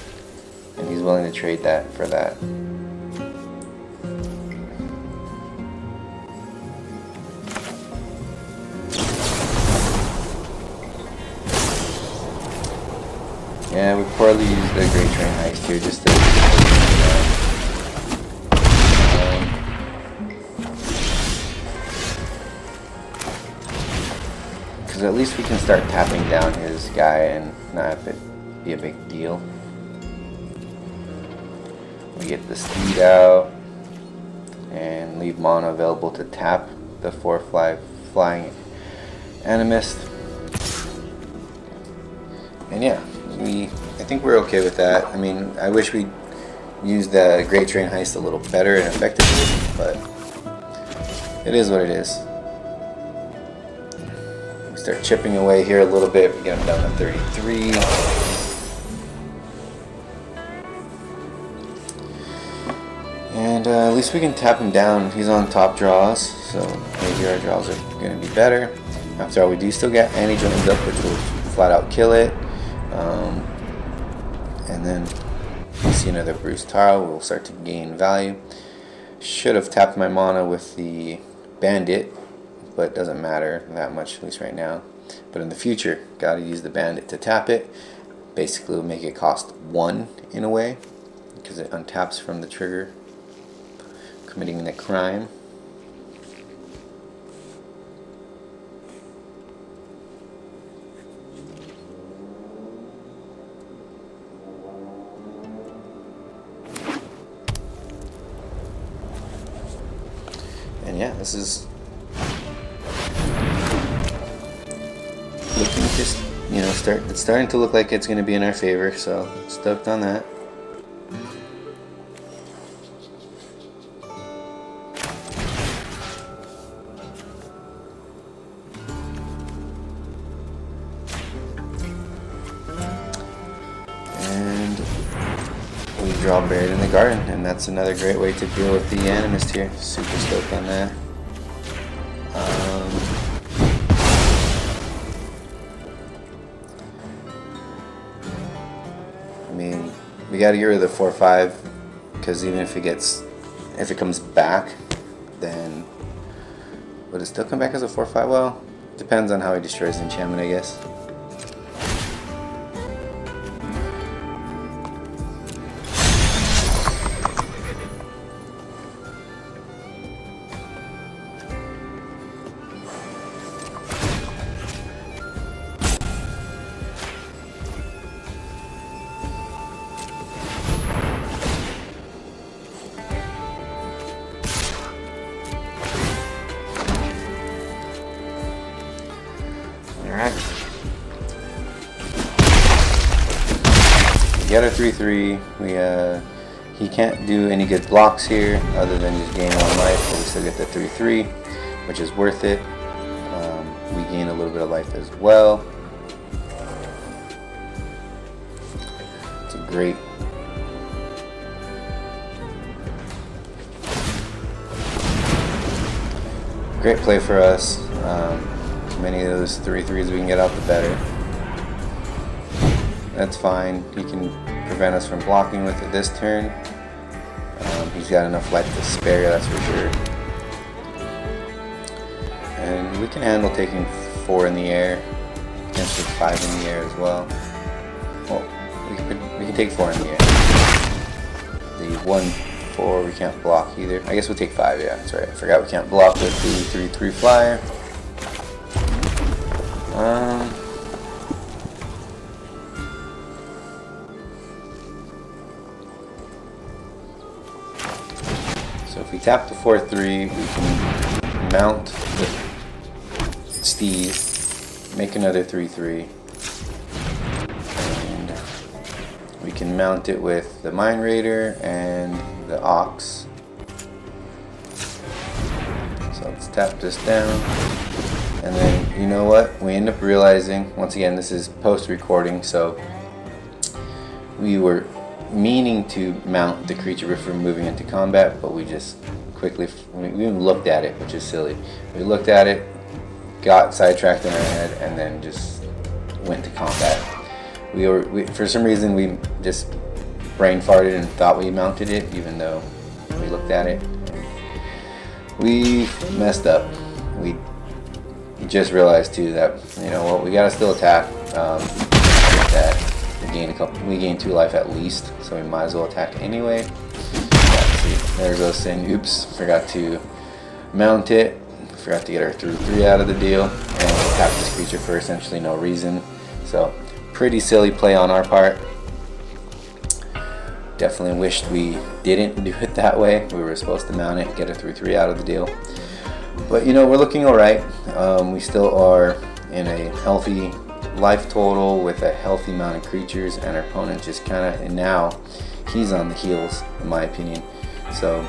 and he's willing to trade that for that. Yeah, we poorly used the Great Train heist here just to because at least we can start tapping down his guy and not have it be a big deal. We get the speed out and leave mana available to tap the 4/5 flying Animist. And yeah, I think we're okay with that. I mean, I wish we used the Great Train heist a little better and effectively, but it is what it is. We start chipping away here a little bit. We get them down to 33. And at least we can tap him down. He's on top draws, so maybe our draws are going to be better. After all, we do still get anti-joins up, which will flat out kill it. And then you see another Bruse tarl. We'll start to gain value. Should have tapped my mana with the bandit, but it doesn't matter that much, at least right now. But in the future, gotta use the bandit to tap it. Basically, we'll make it cost 1 in a way, because it untaps from the trigger, committing the crime. And yeah, this is looking just, you know, it's starting to look like it's going to be in our favor, so stoked on that. And we draw Buried in the Garden, and that's another great way to deal with the Animist here. Super stoked on that. I mean, we gotta get rid of the 4/5, because even if it comes back, then would it still come back as a 4/5? Well, depends on how he destroys the enchantment, I guess. Alright. We get a 3/3. He can't do any good blocks here other than just gain 1 life, but we still get the 3/3, which is worth it. We gain a little bit of life as well. It's a great play for us. Many of those 3/3s we can get out, the better. That's fine. He can prevent us from blocking with it this turn. He's got enough life to spare, that's for sure. And we can handle taking 4 in the air, potentially 5 in the air as well. Well, we can take 4 in the air. The 1/4 we can't block either. I guess we'll take 5. Yeah, that's right. I forgot we can't block with the 3/3 flyer. So if we tap the 4/3, we can mount the Steve, make another 3/3, and we can mount it with the Mind Raider and the Ox. So let's tap this down. And then, you know what, we end up realizing, once again, this is post-recording, so we were meaning to mount the creature before moving into combat, but we just quickly, we even looked at it, which is silly. We looked at it, got sidetracked in our head, and then just went to combat. For some reason, we just brain farted and thought we mounted it, even though we looked at it. We messed up. We just realized too that, you know what, we gotta still attack. That we gain 2 life at least, so we might as well attack anyway. Yeah, see, there's us saying, oops, forgot to mount it, forgot to get our 3/3 out of the deal, and attack this creature for essentially no reason. So pretty silly play on our part. Definitely wished we didn't do it that way. We were supposed to mount it, get a 3/3 out of the deal. But you know, we're looking alright. We still are in a healthy life total with a healthy amount of creatures, and our opponent just kind of, and now he's on the heels in my opinion. So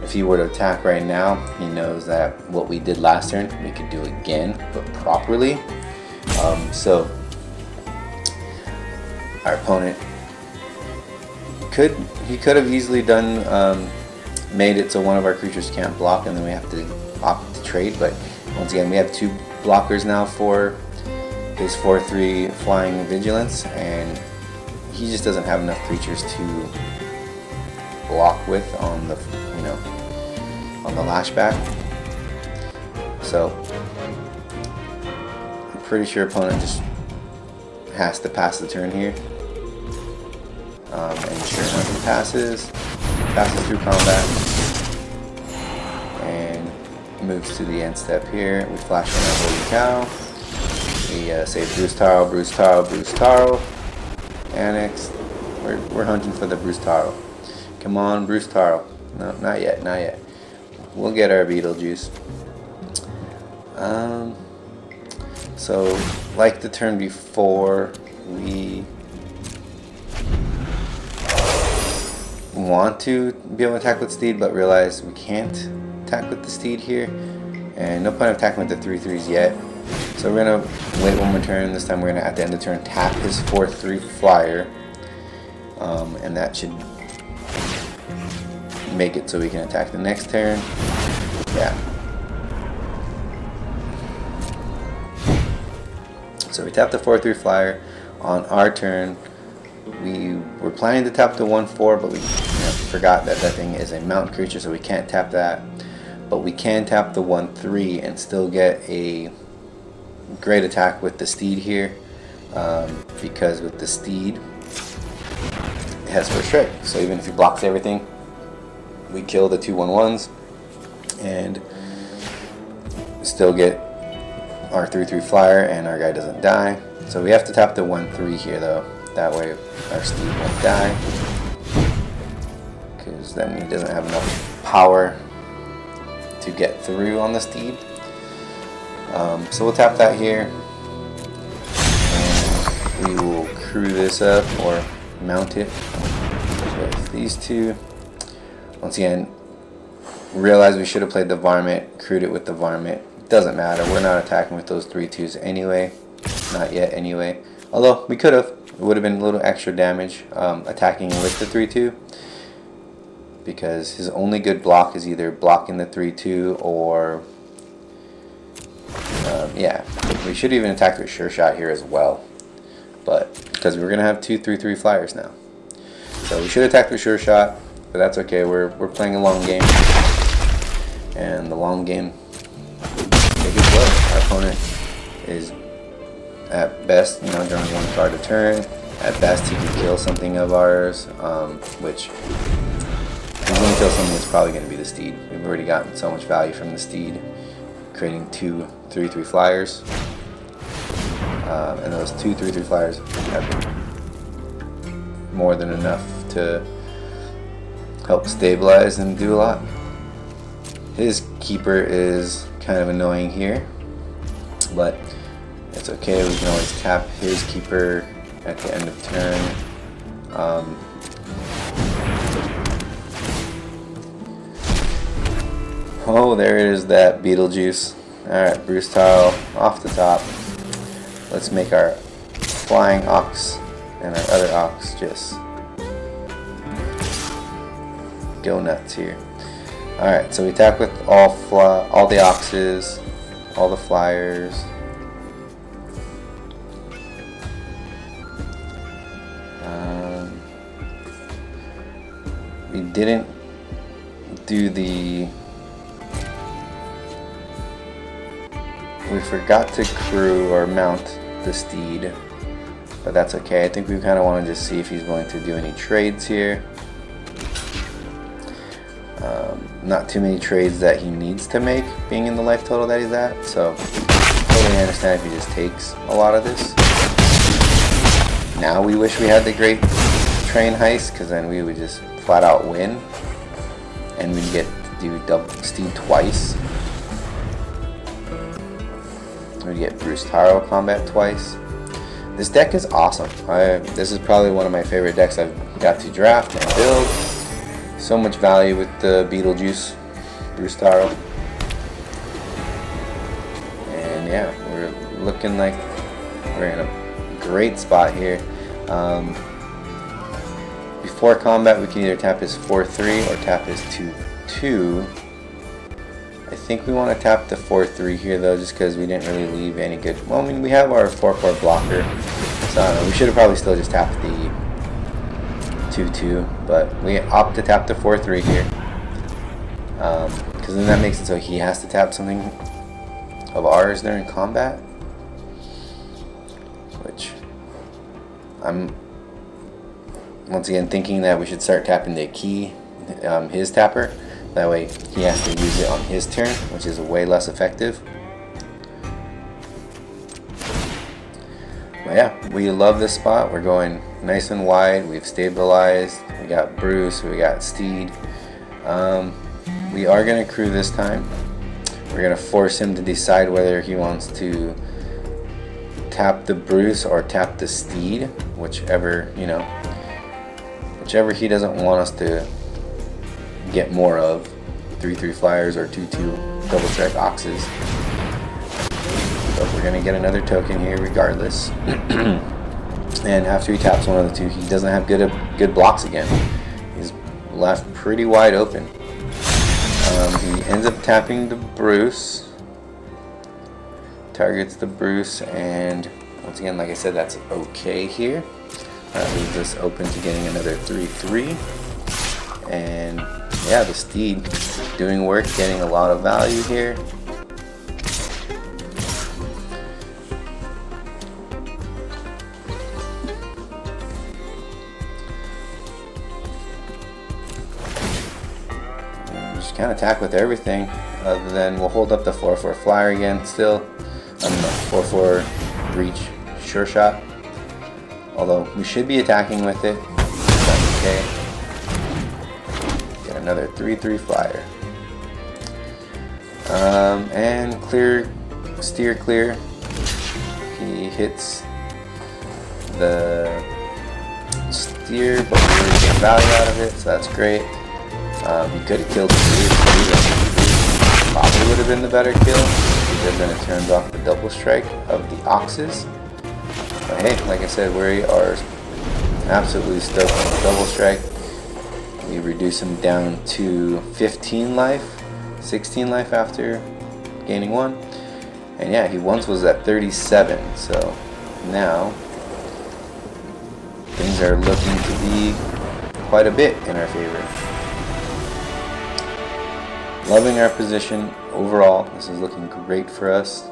if he were to attack right now, he knows that what we did last turn we could do again, but properly. So our opponent could have easily done made it so one of our creatures can't block, and then we have to opt to trade. But once again, we have 2 blockers now for his 4/3 flying vigilance, and he just doesn't have enough creatures to block with on the on the lashback. So I'm pretty sure opponent just has to pass the turn here. And sure enough, he passes through combat and moves to the end step here. We flash on our holy cow. We say Bruse tarl, Bruse tarl, Bruse tarl. Annex. We're hunting for the Bruse tarl. Come on, Bruse tarl. No, not yet, not yet. We'll get our beetlejuice. So like the turn before, we want to be able to attack with Steed, but realize we can't attack with the Steed here, and no point of attacking with the 3/3s yet. So we're gonna wait one more turn. This time we're gonna, at the end of the turn, tap his 4/3 flyer, and that should make it so we can attack the next turn. Yeah. So we tap the 4/3 flyer on our turn. We were planning to tap the 1/4, but we forgot that that thing is a mountain creature, so we can't tap that. But we can tap the 1/3 and still get a great attack with the Steed here, because with the Steed it has first strike. So even if he blocks everything, we kill the 2/1/1s and still get our 3/3 flyer, and our guy doesn't die. So we have to tap the 1/3 here though. That way our Steed won't die, because then he doesn't have enough power to get through on the Steed. So we'll tap that here, and we will crew this up or mount it with these 2. Once again, realize we should have played the varmint, crewed it with the varmint. Doesn't matter, we're not attacking with those 3/2s anyway, not yet anyway. Although we could have, it would have been a little extra damage attacking with the 3/2, because his only good block is either blocking the 3/2 or yeah, we should even attack with sure shot here as well, but because we're gonna have 2 3/3 flyers now, so we should attack with sure shot, but that's okay. We're playing a long game, and the long game take it slow. Our opponent is at best, drawing 1 card a turn. At best, he can kill something of ours, which if he's going to kill something, it's probably going to be the Steed. We've already gotten so much value from the Steed, creating 2 3/3 flyers, and those 2 3/3 flyers have more than enough to help stabilize and do a lot. His keeper is kind of annoying here, but it's okay. We can always tap his keeper at the end of turn. Oh, there it is, that beetlejuice. Alright, Bruse tarl off the top. Let's make our flying ox and our other ox just go nuts here. Alright, so we attack with all the oxes, all the flyers. We didn't do the... We forgot to crew or mount the Steed, but that's okay. I think we kind of want to just see if he's willing to do any trades here. Not too many trades that he needs to make, being in the life total that he's at, so totally understand if he just takes a lot of this. Now we wish we had the great train heist, because then we would just flat out win, and we'd get to do double Steed twice. We'd get Bruse tarl combat twice. This deck is awesome. This is probably one of my favorite decks I've got to draft and build. So much value with the beetlejuice, Bruse tarl. And yeah, we're looking like we're in a great spot here. Before combat, we can either tap his 4/3 or tap his 4-2. I think we want to tap the 4-3 here though, just because we didn't really leave any good. Well, I mean, we have our 4-4 blocker, so I don't know, we should have probably still just tapped the 2-2, but we opt to tap the 4-3 here, because then that makes it so he has to tap something of ours during combat, which I'm once again thinking that we should start tapping the key, his tapper. That way he has to use it on his turn, which is way less effective. But yeah, we love this spot. We're going nice and wide. We've stabilized. We got Bruce. We got Steed. We are going to crew this time. We're going to force him to decide whether he wants to tap the Bruce or tap the Steed, whichever, you know, whichever he doesn't want us to get more of. 3-3 flyers or 2-2 double strike oxes. But we're gonna get another token here regardless. And after he taps one of the two, he doesn't have good blocks again. He's left pretty wide open. He ends up tapping the Bruce, targets the Bruce, and once again, like I said, that's okay here. That leaves us open to getting another 3-3. And yeah, the Steed doing work, getting a lot of value here. Just kind of attack with everything, other than we'll hold up the 4-4 flyer again still. 4-4 breach, sure shot. Although we should be attacking with it. That's okay. Another 3-3 flyer. And clear, steer clear. He hits the steer, but we really get value out of it, so that's great. He could have killed the steer, probably would have been the better kill, because then it turns off the double strike of the oxes. But hey, like I said, we are absolutely stoked on the double strike. We reduce him down to 15 life, 16 life after gaining 1. And yeah, he once was at 37, so now things are looking to be quite a bit in our favor. Loving our position overall. This is looking great for us.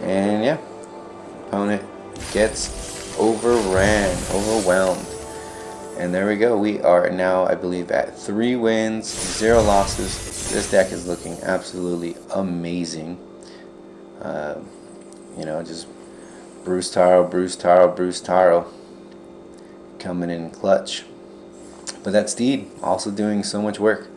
And yeah, opponent gets overwhelmed. And there we go. We are now, I believe, at 3 wins, 0 losses. This deck is looking absolutely amazing. You know, just Bruce tarl coming in clutch. But that Steed also doing so much work.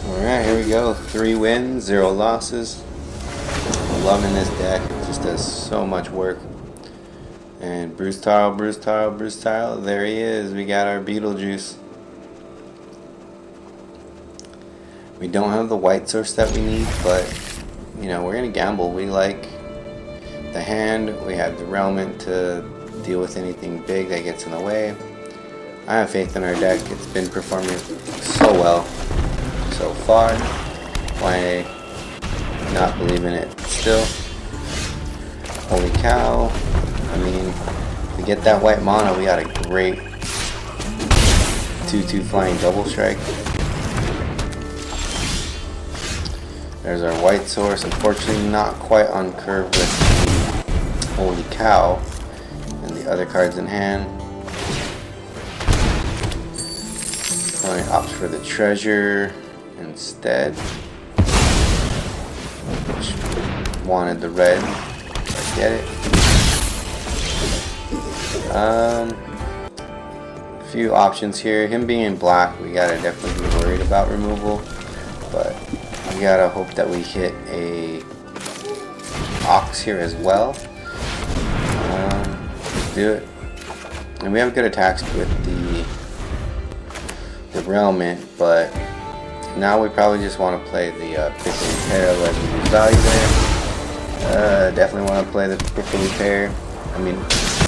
Alright, here we go. 3 wins, 0 losses. Loving this deck. It just does so much work. And Bruce tarl, there he is. We got our Beetlejuice. We don't have the white source that we need, but you know, we're gonna gamble. We like the hand. We have the Realmant to deal with anything big that gets in the way. I have faith in our deck. It's been performing so well so far. Why not believe in it still? Holy cow. I mean, if we get that white mana, we got a great 2-2 flying double strike. There's our white source. Unfortunately, not quite on curve with the holy cow and the other cards in hand. Opponent opts for the treasure instead, which wanted the red. I get it. A few options here. Him being in black, we gotta definitely be worried about removal, but we gotta hope that we hit a ox here as well. Do it. And we have good attacks with the Realmant, but now we probably just want to play the Prickly Pear, otherwise we lose value there. Definitely want to play the Prickly Pear. I mean,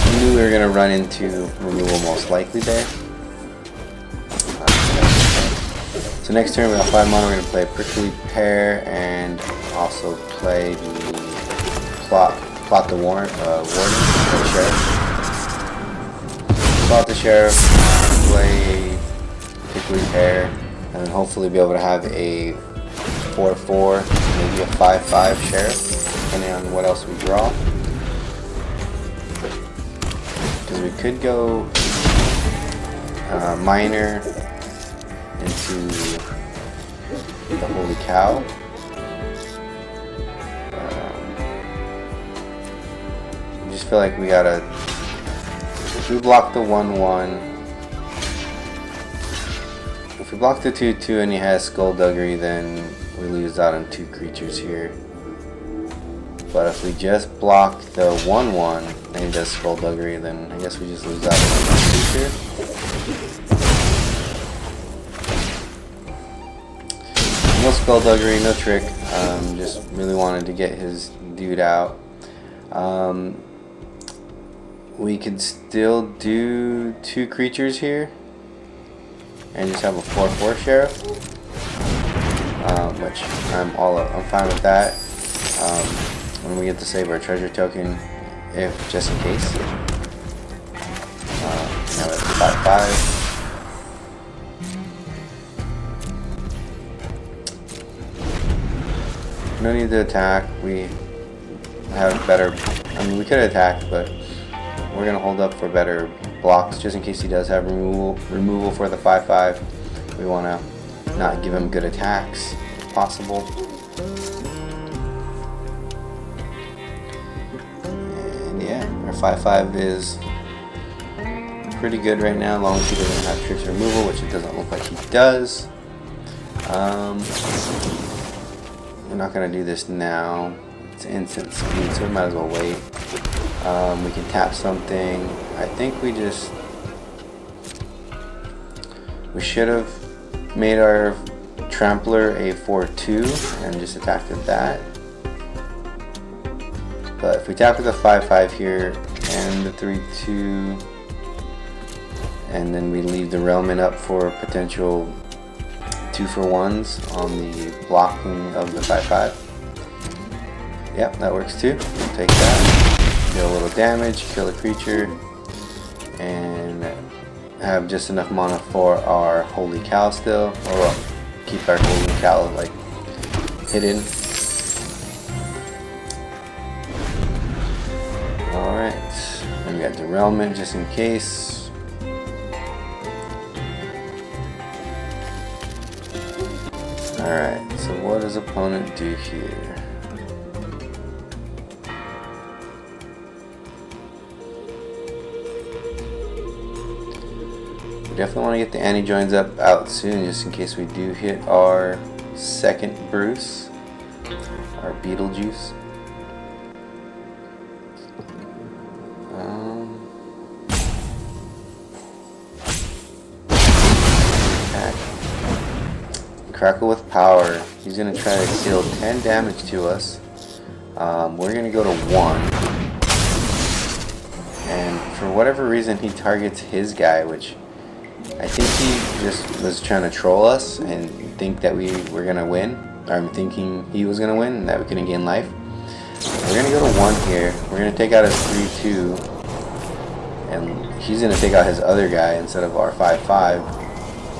I knew we were going to run into removal most likely there. So next turn we have 5 mana, we're going to play Prickly Pear and also play the plot the Warden, the Sheriff. Plot the Sheriff, play Prickly Pear, and then hopefully be able to have a 4/4, maybe a 5/5 Sheriff, depending on what else we draw. Because we could go Miner into the Holy Cow. I just feel like we gotta. If we block the 1/1, if we block the 2/2 and he has Skullduggery, then we lose out on 2 creatures here. But if we just block the 1/1 and he does Skullduggery, then I guess we just lose out on 1 creature. No Skullduggery, no trick. Just really wanted to get his dude out. We could still do 2 creatures here and just have a 4/4 Sheriff, which I'm fine with that. When we get to save our treasure token, if just in case. Now it's 5/5. No need to attack. We have better. I mean, we could attack, but we're gonna hold up for better blocks just in case he does have removal for the 5/5. We want to not give him good attacks if possible. And yeah, our 5/5 is pretty good right now, as long as he doesn't have tricks removal, which it doesn't look like he does. We're not gonna do this now. It's instant speed, so we might as well wait. We can tap something. I think we should have made our Trampler a 4/2 and just attacked with that. But if we tap with a 5/5 here and the 3/2, and then we leave the Realmant up for potential 2-for-1s on the blocking of the 5/5. Yep, that works too. We'll take that. Deal a little damage, kill a creature, and have just enough mana for our Holy Cow still. Or well, keep our Holy Cow like hidden. Alright, and we got Derailment just in case. Alright, so what does opponent do here? We definitely want to get the anti-joins out soon just in case we do hit our second Bruce, our Beetlejuice. Crackle with Power. He's going to try to deal 10 damage to us. We're going to go to 1. And for whatever reason he targets his guy, which I think he just was trying to troll us and think that we were going to win. Or I'm thinking he was going to win and that we couldn't gain life. We're going to go to 1 here. We're going to take out his 3/2. And he's going to take out his other guy instead of our 5/5.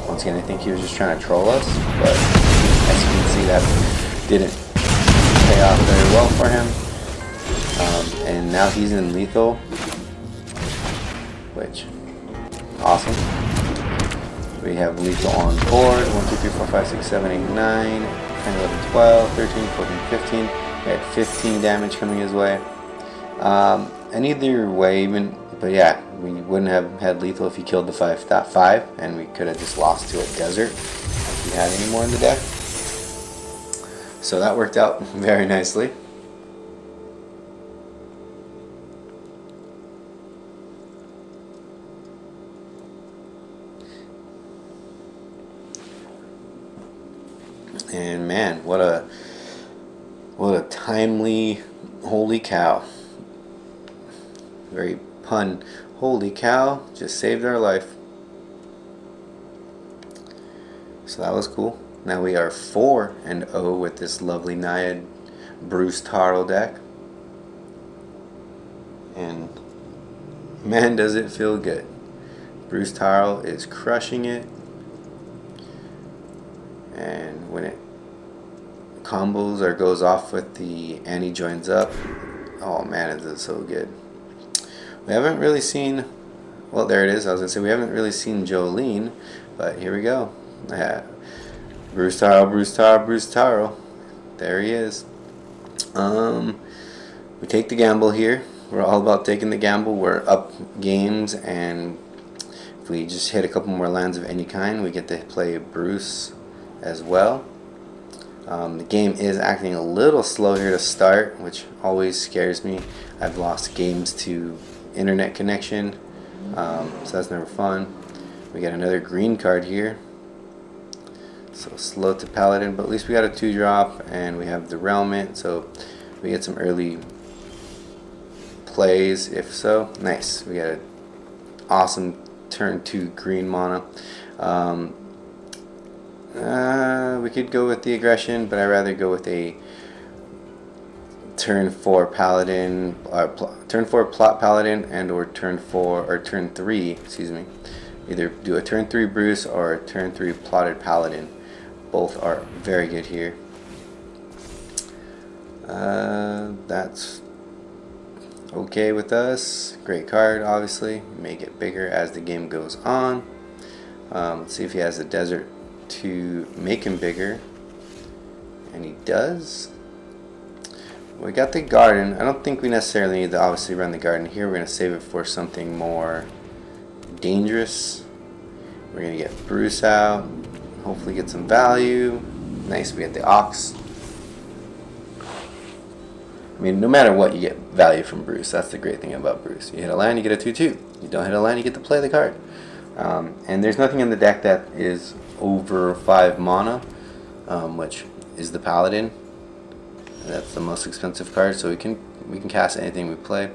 Once again, I think he was just trying to troll us, but as you can see, that didn't pay off very well for him. And now he's in lethal, which, awesome. We have lethal on board, 1, 2, 3, 4, 5, 6, 7, 8, 9, 10, 11, 12, 13, 14, 15. We had 15 damage coming his way. And either way, but yeah, we wouldn't have had lethal if he killed the 5/5, and we could have just lost to a desert if we had any more in the deck. So that worked out very nicely. And man, what a timely Holy Cow. Very pun. Holy cow, just saved our life. So that was cool. Now we are 4-0 with this lovely naya Bruse tarl deck. And man, does it feel good. Bruse tarl is crushing it. And when it combos or goes off with the Annie joins up, oh man, it is so good. We haven't really seen, well, there it is. I was gonna say we haven't really seen Jolene, but here we go. Bruse tarl, Bruse tarl, Bruse tarl. There he is. We take the gamble here. We're all about taking the gamble. We're up games, and if we just hit a couple more lands of any kind, we get to play Bruce as well. The game is acting a little slow here to start, which always scares me. I've lost games to internet connection, so that's never fun. We got another green card here, so slow to Paladin, but at least we got a 2-drop, and we have Derailment, so we get some early plays if so. Nice. We got an awesome turn 2 green mana. We could go with the aggression, but I'd rather go with a turn 4 paladin, turn 4 plot paladin, and or turn 3, excuse me. Either do a turn 3 Bruce or a turn 3 plotted paladin. Both are very good here. That's okay with us. Great card, obviously. May get bigger as the game goes on. Let's see if he has a desert to make him bigger, and he does. We got the garden. I don't think we necessarily need to obviously run the garden here. We're going to save it for something more dangerous. We're going to get Bruce out, hopefully get some value. Nice, we get the Ox. I mean, no matter what, you get value from Bruce. That's the great thing about Bruce. You hit a land, you get a 2/2. You don't hit a land, you get to play the card. And there's nothing in the deck that is over 5 mana, which is the Paladin. That's the most expensive card, so we can cast anything we play.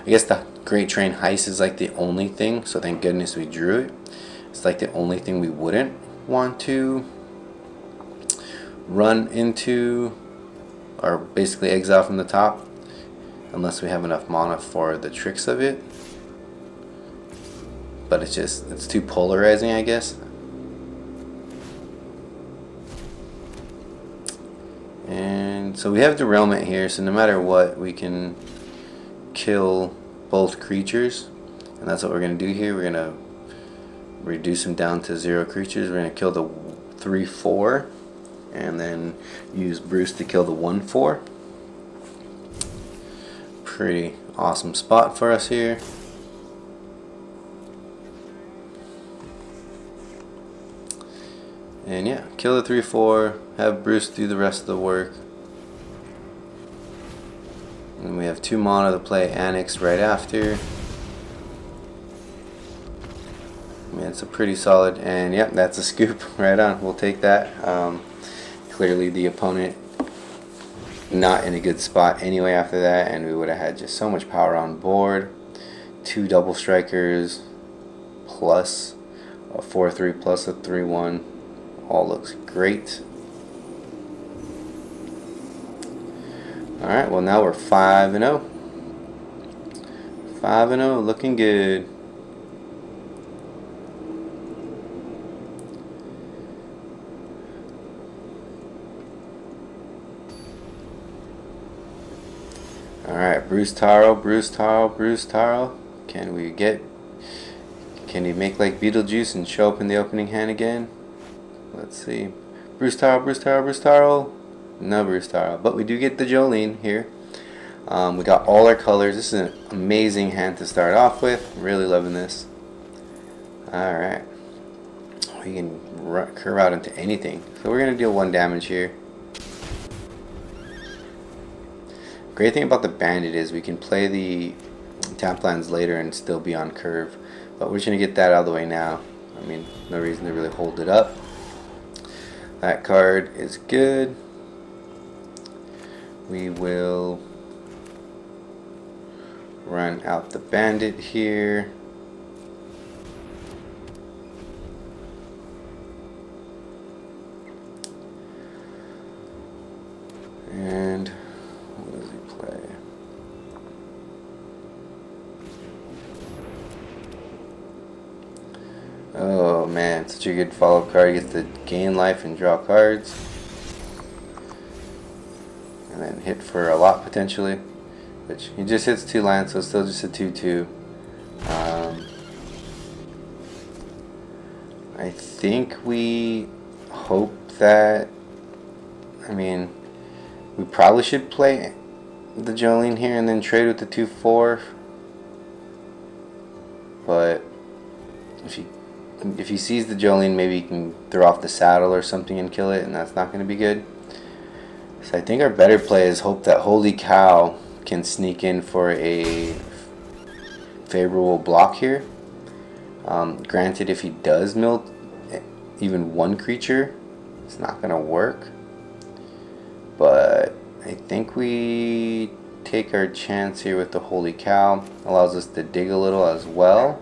I guess the Great Train Heist is like the only thing, so thank goodness we drew it. It's like the only thing we wouldn't want to run into or basically exile from the top unless we have enough mana for the tricks of it. But it's too polarizing, I guess. And so we have Derailment here, so no matter what, we can kill both creatures. And that's what we're going to do here. We're going to reduce them down to 0 creatures. We're going to kill the 3/4 and then use Bruce to kill the 1/4. Pretty awesome spot for us here. And yeah, kill the 3/4, have Bruce do the rest of the work. And we have 2 mana to play Annex right after. I mean, it's a pretty solid, and yep, that's a scoop. Right on, we'll take that. Clearly the opponent not in a good spot anyway after that, and we would have had just so much power on board. 2 double strikers plus a 4/3 plus a 3/1. All looks great. Alright, well now we're 5-0. 5-0, looking good. Alright, Bruse tarl, Bruse tarl, Bruse tarl. Can he make like Beetlejuice and show up in the opening hand again? Let's see. Bruse tarl, Bruse tarl, Bruse tarl. No Bruse tarl. But we do get the Jolene here. We got all our colors. This is an amazing hand to start off with. Really loving this. Alright. We can curve out into anything. So we're going to deal 1 damage here. Great thing about the Bandit is we can play the tap lands later and still be on curve. But we're just going to get that out of the way now. I mean, no reason to really hold it up. That card is good. We will run out the bandit here. And what does he play? Oh man, such a good follow card. He gets to gain life and draw cards. And then hit for a lot potentially. Which he just hits 2 lands, so it's still just a 2/2. I think we hope that, I mean, we probably should play the Jolene here and then trade with the 2/4. But if he sees the Jolene, maybe he can throw off the saddle or something and kill it, and that's not going to be good. So I think our better play is hope that Holy Cow can sneak in for a favorable block here. Granted, if he does mill even 1 creature, it's not going to work. But I think we take our chance here with the Holy Cow. Allows us to dig a little as well.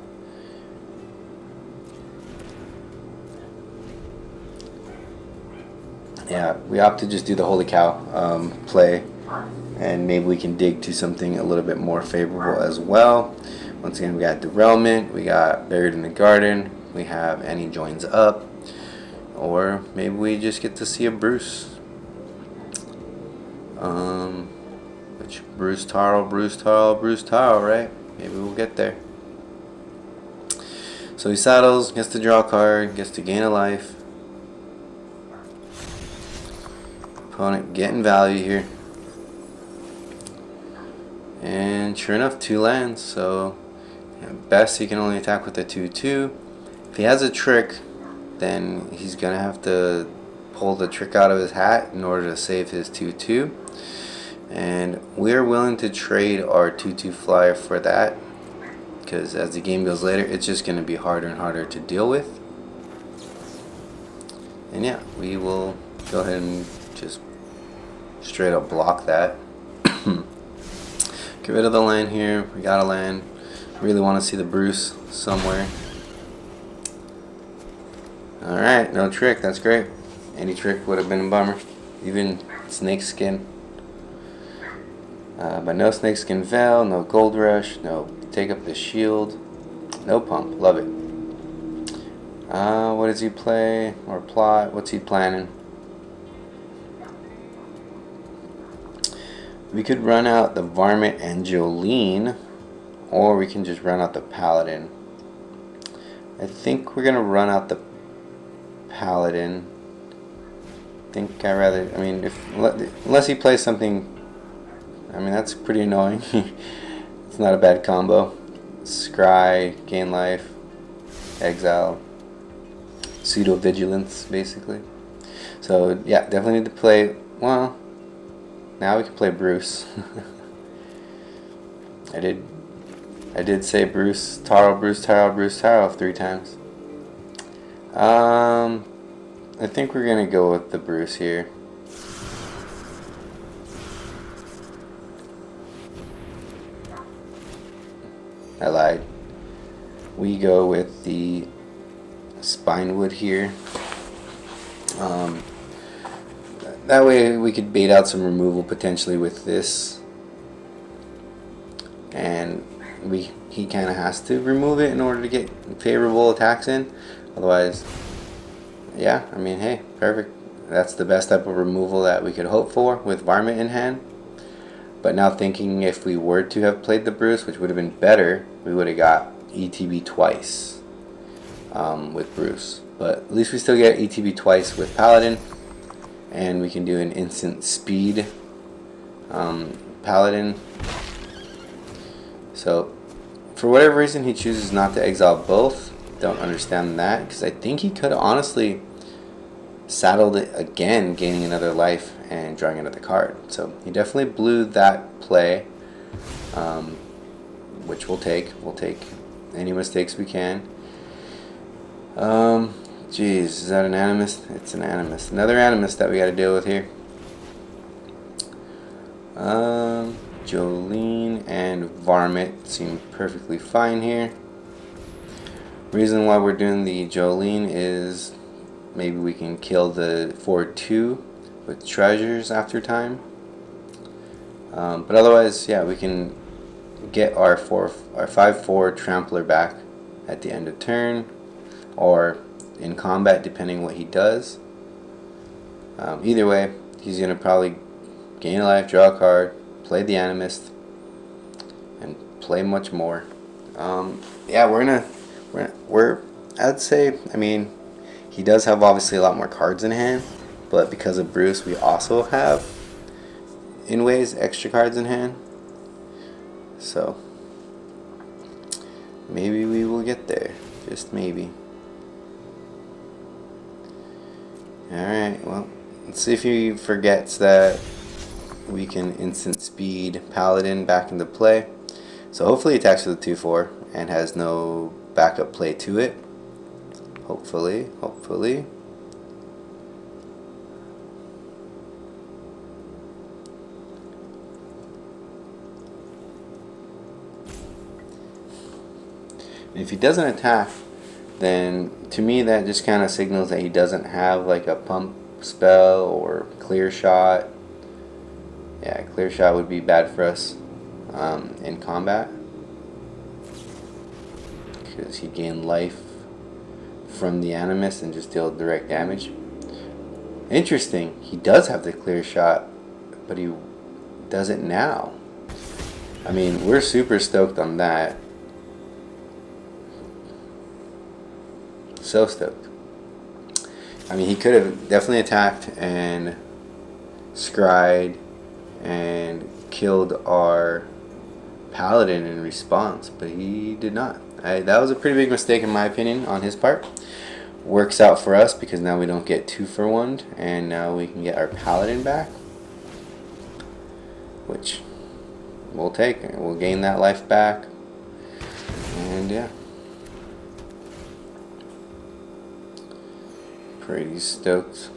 Yeah, we opt to just do the Holy Cow play, and maybe we can dig to something a little bit more favorable as well. Once again, we got Derailment, we got Buried in the Garden, we have Any Joins Up, or maybe we just get to see a Bruce. Which Bruce tarl, right? Maybe we'll get there. So he saddles, gets to draw a card, gets to gain a life. Opponent getting value here. And sure enough, 2 lands. So at best he can only attack with a 2/2. If he has a trick, then he's gonna have to pull the trick out of his hat in order to save his 2/2. And we're willing to trade our 2/2 flyer for that, because as the game goes later, it's just gonna be harder and harder to deal with. And yeah, we will go ahead and just straight up block that. Get rid of the land here. We got a land. Really want to see the Bruce somewhere. Alright, no trick. That's great. Any trick would have been a bummer. Even Snake Skin. But no Snake Skin Veil, no Gold Rush, no Take Up the Shield, no Pump. Love it. What does he play or plot? What's he planning? We could run out the Varmint and Jolene, or we can just run out the Paladin. I think we're gonna run out the Paladin. Unless he plays something, I mean, that's pretty annoying. It's not a bad combo. Scry, gain life, exile, pseudo vigilance, basically. So yeah, definitely need to play. Well, now we can play Bruce. I did say Bruce tarl 3 times. I think we're gonna go with the Bruce here. I lied. We go with the Spinewood here. That way we could bait out some removal potentially with this, and he kind of has to remove it in order to get favorable attacks in. Otherwise, yeah, I mean, hey, perfect. That's the best type of removal that we could hope for with Varmint in hand. But now thinking, if we were to have played the Bruce, which would have been better, we would have got ETB twice with Bruce. But at least we still get ETB twice with Paladin, and we can do an instant speed Paladin. So for whatever reason he chooses not to exile both. Don't understand that, because I think he could have honestly saddled it again, gaining another life and drawing another card. So he definitely blew that play, which we'll take. We'll take any mistakes we can. Jeez, is that an Animist? It's an Animist. Another Animist that we got to deal with here. Jolene and Varmint seem perfectly fine here. Reason why we're doing the Jolene is maybe we can kill the 4/2 with treasures after time. But otherwise, yeah, we can get our 5/4 trampler back at the end of turn or in combat, depending what he does. Either way, he's gonna probably gain a life, draw a card, play the Animist, and play much more. Yeah, I'd say, I mean, he does have obviously a lot more cards in hand, but because of Bruce, we also have, in ways, extra cards in hand. So maybe we will get there, just maybe. Alright, well, let's see if he forgets that we can instant speed Paladin back into play. So hopefully he attacks with a 2/4 and has no backup play to it. Hopefully. If he doesn't attack, then to me that just kind of signals that he doesn't have like a pump spell or clear shot. Yeah, clear shot would be bad for us in combat, because he gained life from the Animist and just deal direct damage. Interesting, he does have the clear shot, but he does it now. I mean, we're super stoked on that. So stoked. I mean, he could have definitely attacked and scryed and killed our Paladin in response, but he did not. That was a pretty big mistake in my opinion on his part. Works out for us because now we don't get 2-for-1, and now we can get our Paladin back, which we'll take. We'll gain that life back, and yeah, pretty stoked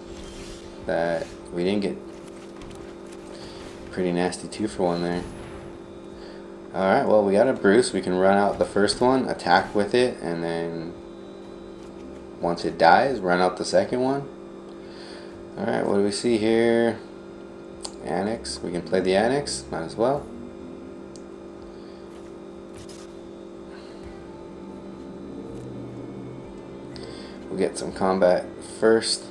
that we didn't get pretty nasty 2-for-1 there. Alright, well, we got a Bruce. We can run out the first one, attack with it, and then once it dies, run out the second one. Alright, what do we see here? Annex. We can play the Annex. Might as well. We'll get some combat first.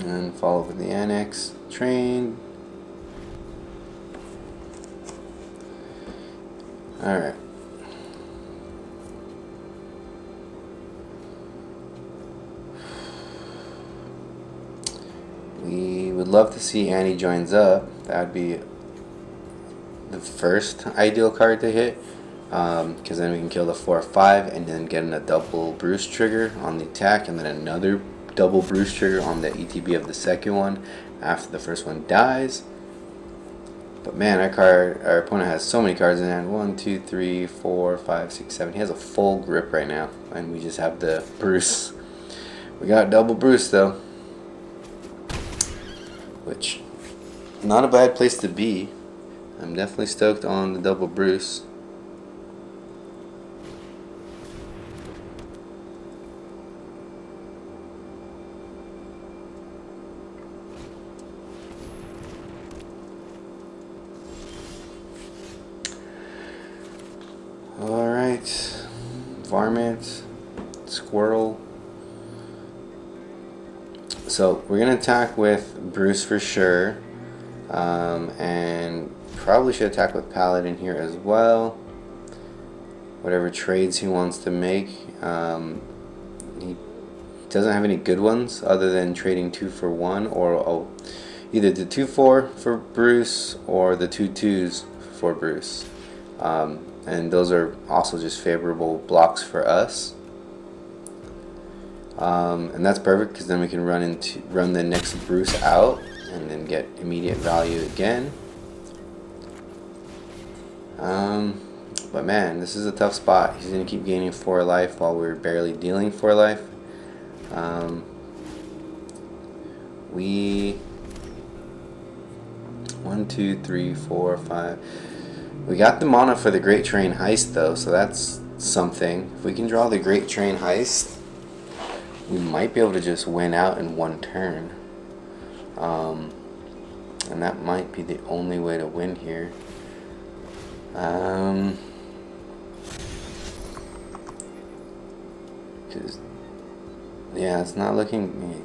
And follow with the Annex. Train. Alright. We would love to see Annie joins up. That would be the first ideal card to hit, because then we can kill the 4/5 and then get a double Bruce trigger on the attack, and then another double Bruce trigger on the ETB of the second one after the first one dies. But man, our opponent has so many cards in hand. 1, 2, 3, 4, 5, 6, 7. He has a full grip right now, and we just have the Bruce. We got double Bruce though, which not a bad place to be. I'm definitely stoked on the double Bruce. Alright, Varmint, Squirrel. So we're going to attack with Bruce for sure, and probably should attack with Paladin here as well. Whatever trades he wants to make. He doesn't have any good ones other than trading 2-for-1, or either the 2/4 for Bruce or the 2/2s for Bruce. And those are also just favorable blocks for us. And that's perfect because then we can run the next Bruce out and then get immediate value again. But man, this is a tough spot. He's going to keep gaining 4 life while we're barely dealing 4 life. We 1, 2, 3, 4, 5. We got the mana for the Great Train Heist though, so that's something. If we can draw the Great Train Heist, we might be able to just win out in 1 turn. And that might be the only way to win here. Cause yeah, it's not looking.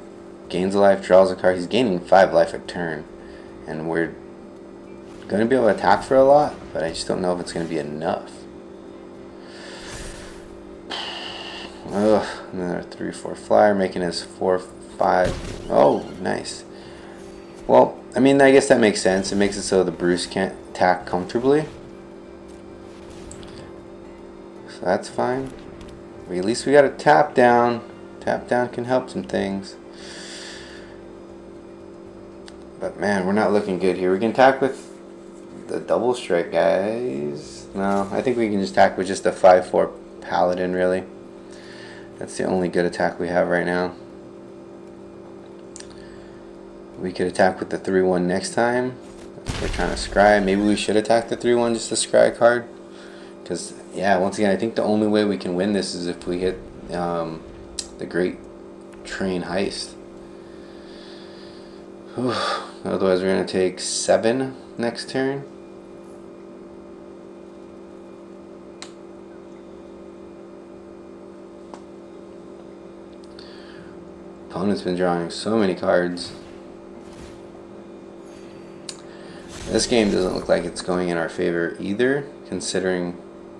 Gains a life, draws a card. He's gaining 5 life a turn, and we're going to be able to attack for a lot, but I just don't know if it's going to be enough. Ugh, another 3/4 flyer, making us 4/5. Oh, nice. Well, I mean, I guess that makes sense. It makes it so the Bruce can't attack comfortably. So that's fine. At least we got a tap down. Tap down can help some things. But man, we're not looking good here. We can attack with the double strike, guys. No, I think we can just attack with just a 5/4 paladin, really. That's the only good attack we have right now. We could attack with the 3/1 next time. We're trying to scry. Maybe we should attack the 3/1 just to scry card. Because, yeah, once again, I think the only way we can win this is if we hit the Great Train Heist. Whew. Otherwise, we're going to take 7 next turn. Opponent's been drawing so many cards. This game doesn't look like it's going in our favor either, considering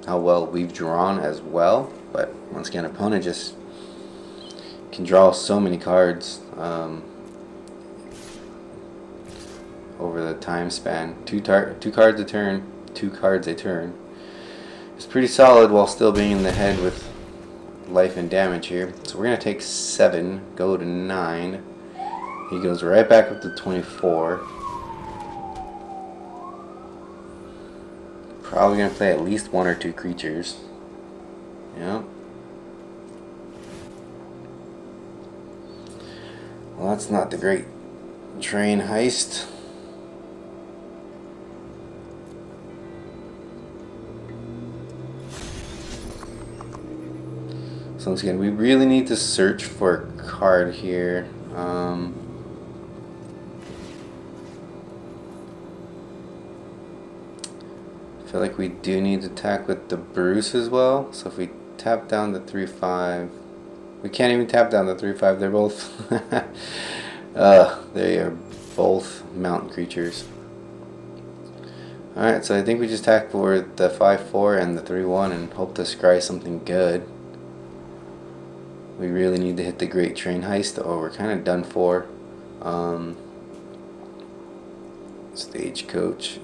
how well we've drawn as well. But once again, opponent just can draw so many cards over the time span. Two cards a turn, 2 cards a turn. It's pretty solid while still being in the head with life and damage here. So we're going to take 7, go to 9. He goes right back up to 24. Probably going to play at least 1 or 2 creatures. Yep. Well, that's not the Great Train Heist. So once again, we really need to search for a card here. I feel like we do need to attack with the Bruce as well. So if we tap down the 3/5, we can't even tap down the 3/5. They're both they are both mountain creatures. Alright, so I think we just attack for the 5/4 and the 3/1 and hope to scry something good. We really need to hit the Great Train Heist, or we're kind of done for. Stagecoach.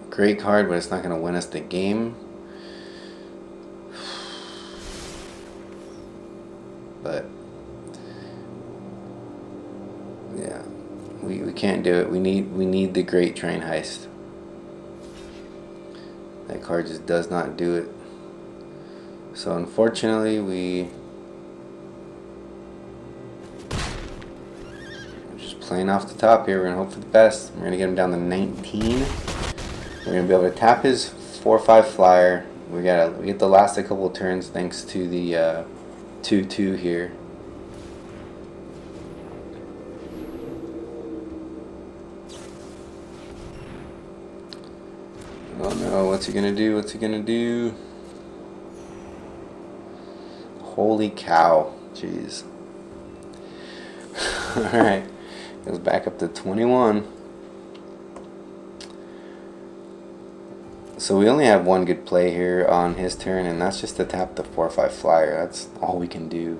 Great card, but it's not going to win us the game. But yeah, we can't do it. We need the Great Train Heist. That card just does not do it. So unfortunately, we're just playing off the top here. We're gonna hope for the best. We're gonna get him down to 19. We're going to be able to tap his 4/5 flyer. We get the last a couple of turns thanks to the 2/2 here. Oh no, what's he going to do? What's he going to do? Holy cow. Jeez. Alright. Goes back up to 21. So we only have one good play here on his turn, and that's just to tap the 4/5 flyer. That's all we can do.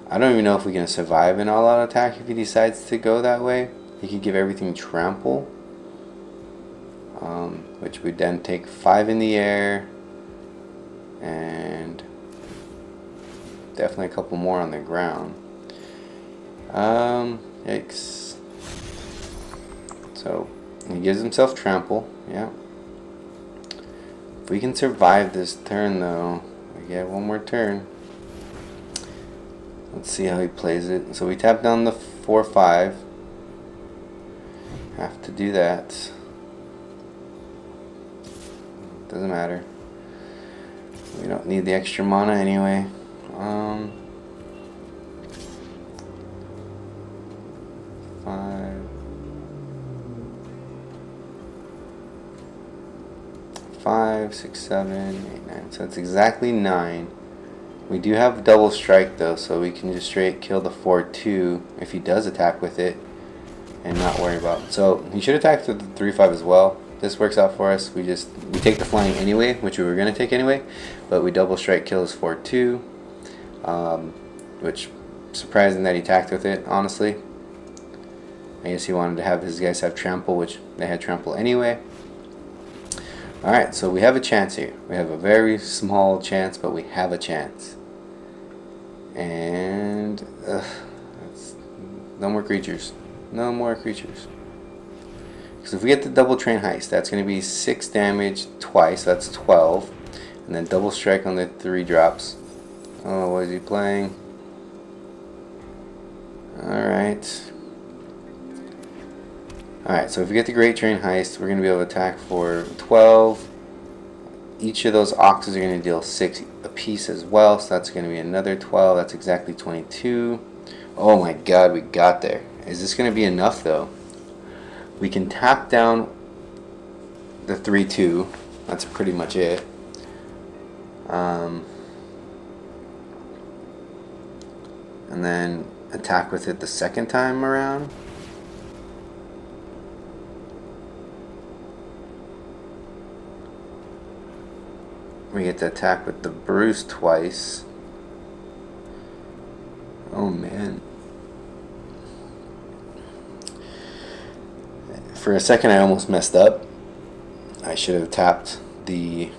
I don't even know if we can survive an all-out attack if he decides to go that way. He could give everything trample, which would then take 5 in the air, and definitely a couple more on the ground. Yikes. So he gives himself trample, yeah. If we can survive this turn though, we get one more turn. Let's see how he plays it. So we tap down the 4/5. Have to do that. Doesn't matter. We don't need the extra mana anyway. 5, 6, 7, 8, 9. So it's exactly 9. We do have double strike though, so we can just straight kill the 4/2 if he does attack with it and not worry about it. So he should attack with the 3/5 as well. This works out for us. We take the flying anyway, which we were gonna take anyway, but we double strike kill his 4/2, which surprising that he attacked with it, honestly. I guess he wanted to have his guys have trample, which they had trample anyway. Alright, so we have a chance here. We have a very small chance, but we have a chance. And no more creatures. No more creatures. Because if we get the double train heist, that's going to be 6 damage twice. That's 12. And then double strike on the 3 drops. Oh, what is he playing? Alright. Alright, so if we get the Great Train Heist, we're going to be able to attack for 12. Each of those oxes are going to deal 6 apiece as well, so that's going to be another 12. That's exactly 22. Oh my god, we got there. Is this going to be enough though? We can tap down the 3/2. That's pretty much it. And then attack with it the second time around. We get to attack with the Bruce twice. Oh man. For a second I almost messed up. I should have tapped the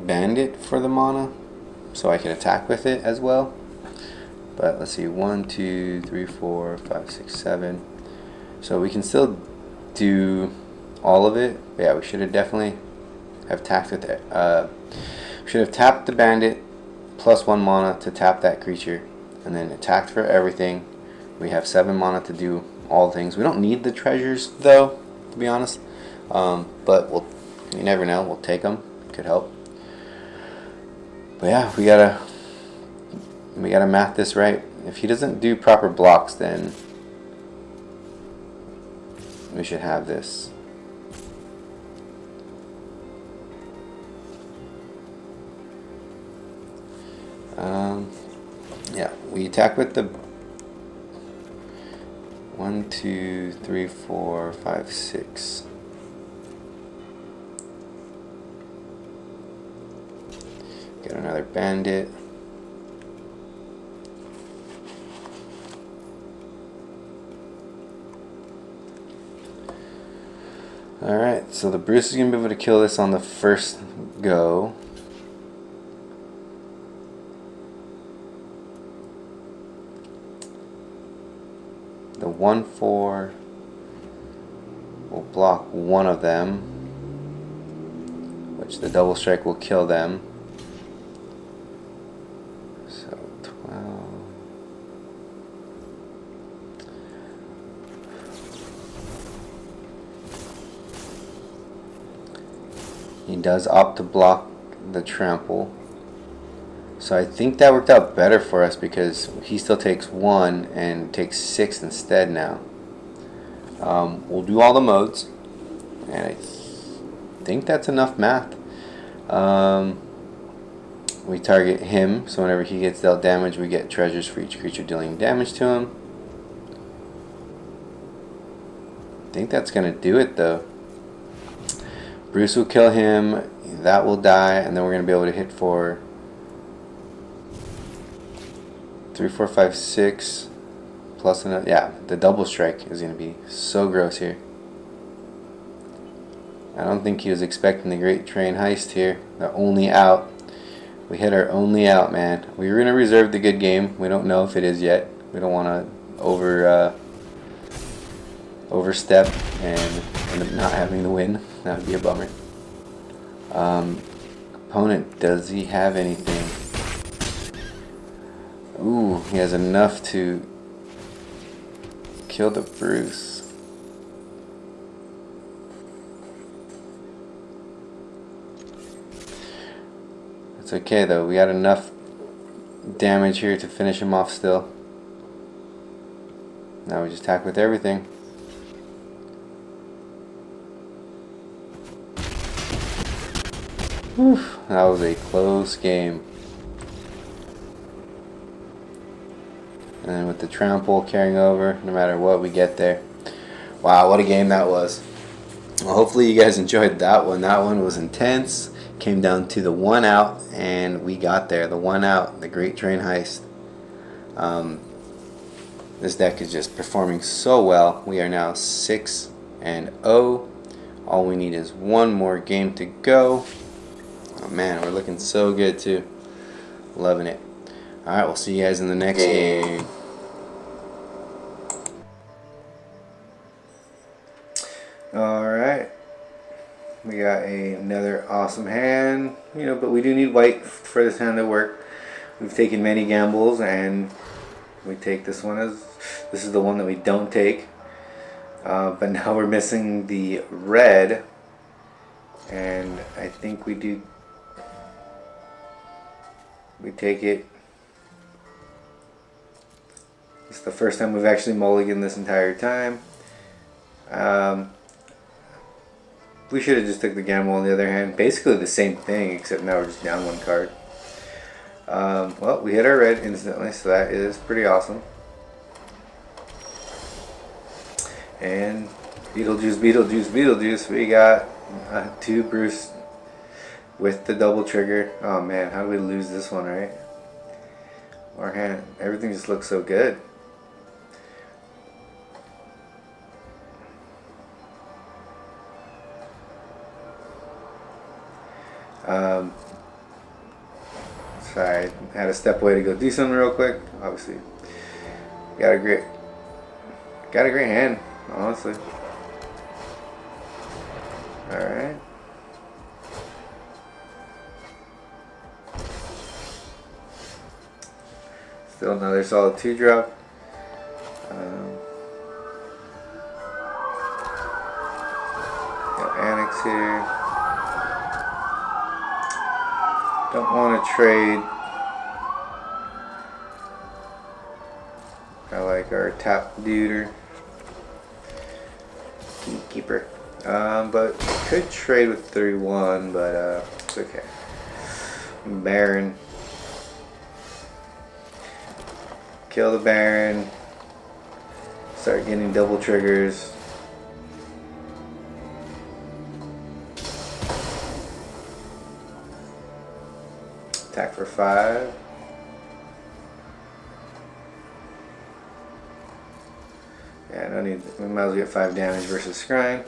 bandit for the mana so I can attack with it as well. But let's see, 1, 2, 3, 4, 5, 6, 7. So we can still do all of it. But yeah, we should have definitely have tapped with it. Should have tapped the bandit plus 1 mana to tap that creature, and then attacked for everything. We have 7 mana to do all things. We don't need the treasures though, to be honest. But you never know. We'll take them. Could help. But yeah, we gotta math this right. If he doesn't do proper blocks, then we should have this. Yeah, we attack with the 1, 2, 3, 4, 5, 6. Get another bandit. Alright, so the Bruce is going to be able to kill this on the first go. The 1/4 will block one of them, which the double strike will kill them. So 12. He does opt to block the trample. So I think that worked out better for us because he still takes 1 and takes 6 instead now. We'll do all the modes, and I think that's enough math. We target him, so whenever he gets dealt damage, we get treasures for each creature dealing damage to him. I think that's going to do it though. Bruce will kill him, that will die, and then we're going to be able to hit for 3, 4, 5, 6 plus another. Yeah, the double strike is going to be so gross here. I don't think he was expecting the Great Train Heist here. The only out. We hit our only out, man. We were going to reserve the good game. We don't know if it is yet. We don't want to overstep and end up not having the win. That would be a bummer. Opponent, does he have anything? Ooh, he has enough to kill the Bruce. It's okay though, we got enough damage here to finish him off still. Now we just attack with everything. Whew, that was a close game. And then with the trample carrying over, no matter what, we get there. Wow, what a game that was. Well, hopefully you guys enjoyed that one. That one was intense. Came down to the one out, and we got there. The one out, the Great Train Heist. This deck is just performing so well. We are now 6-0. All we need is one more game to go. Oh man, we're looking so good too. Loving it. Alright, we'll see you guys in the next game. Alright. We got another awesome hand. But we do need white for this hand to work. We've taken many gambles and we take this one as this is the one that we don't take. But now we're missing the red. And I think we do. We take it. It's the first time we've actually mulliganed this entire time. We should have just took the gamble on the other hand. Basically the same thing, except now we're just down one card. Well, we hit our red instantly, so that is pretty awesome. And Beetlejuice, Beetlejuice, Beetlejuice. We got 2 Bruce with the double trigger. Oh man, how do we lose this one, right? Our hand, everything just looks so good. Sorry, I had to step away to go do something real quick. Obviously, got a great hand, honestly. All right. Still another solid 2-drop. Got Annex here. Don't want to trade. I like our tap duder. Keeper. But could trade with 3-1, but it's okay. Baron. Kill the Baron. Start getting double triggers. Attack for 5. Yeah, no need. We might as well get 5 damage versus scrying.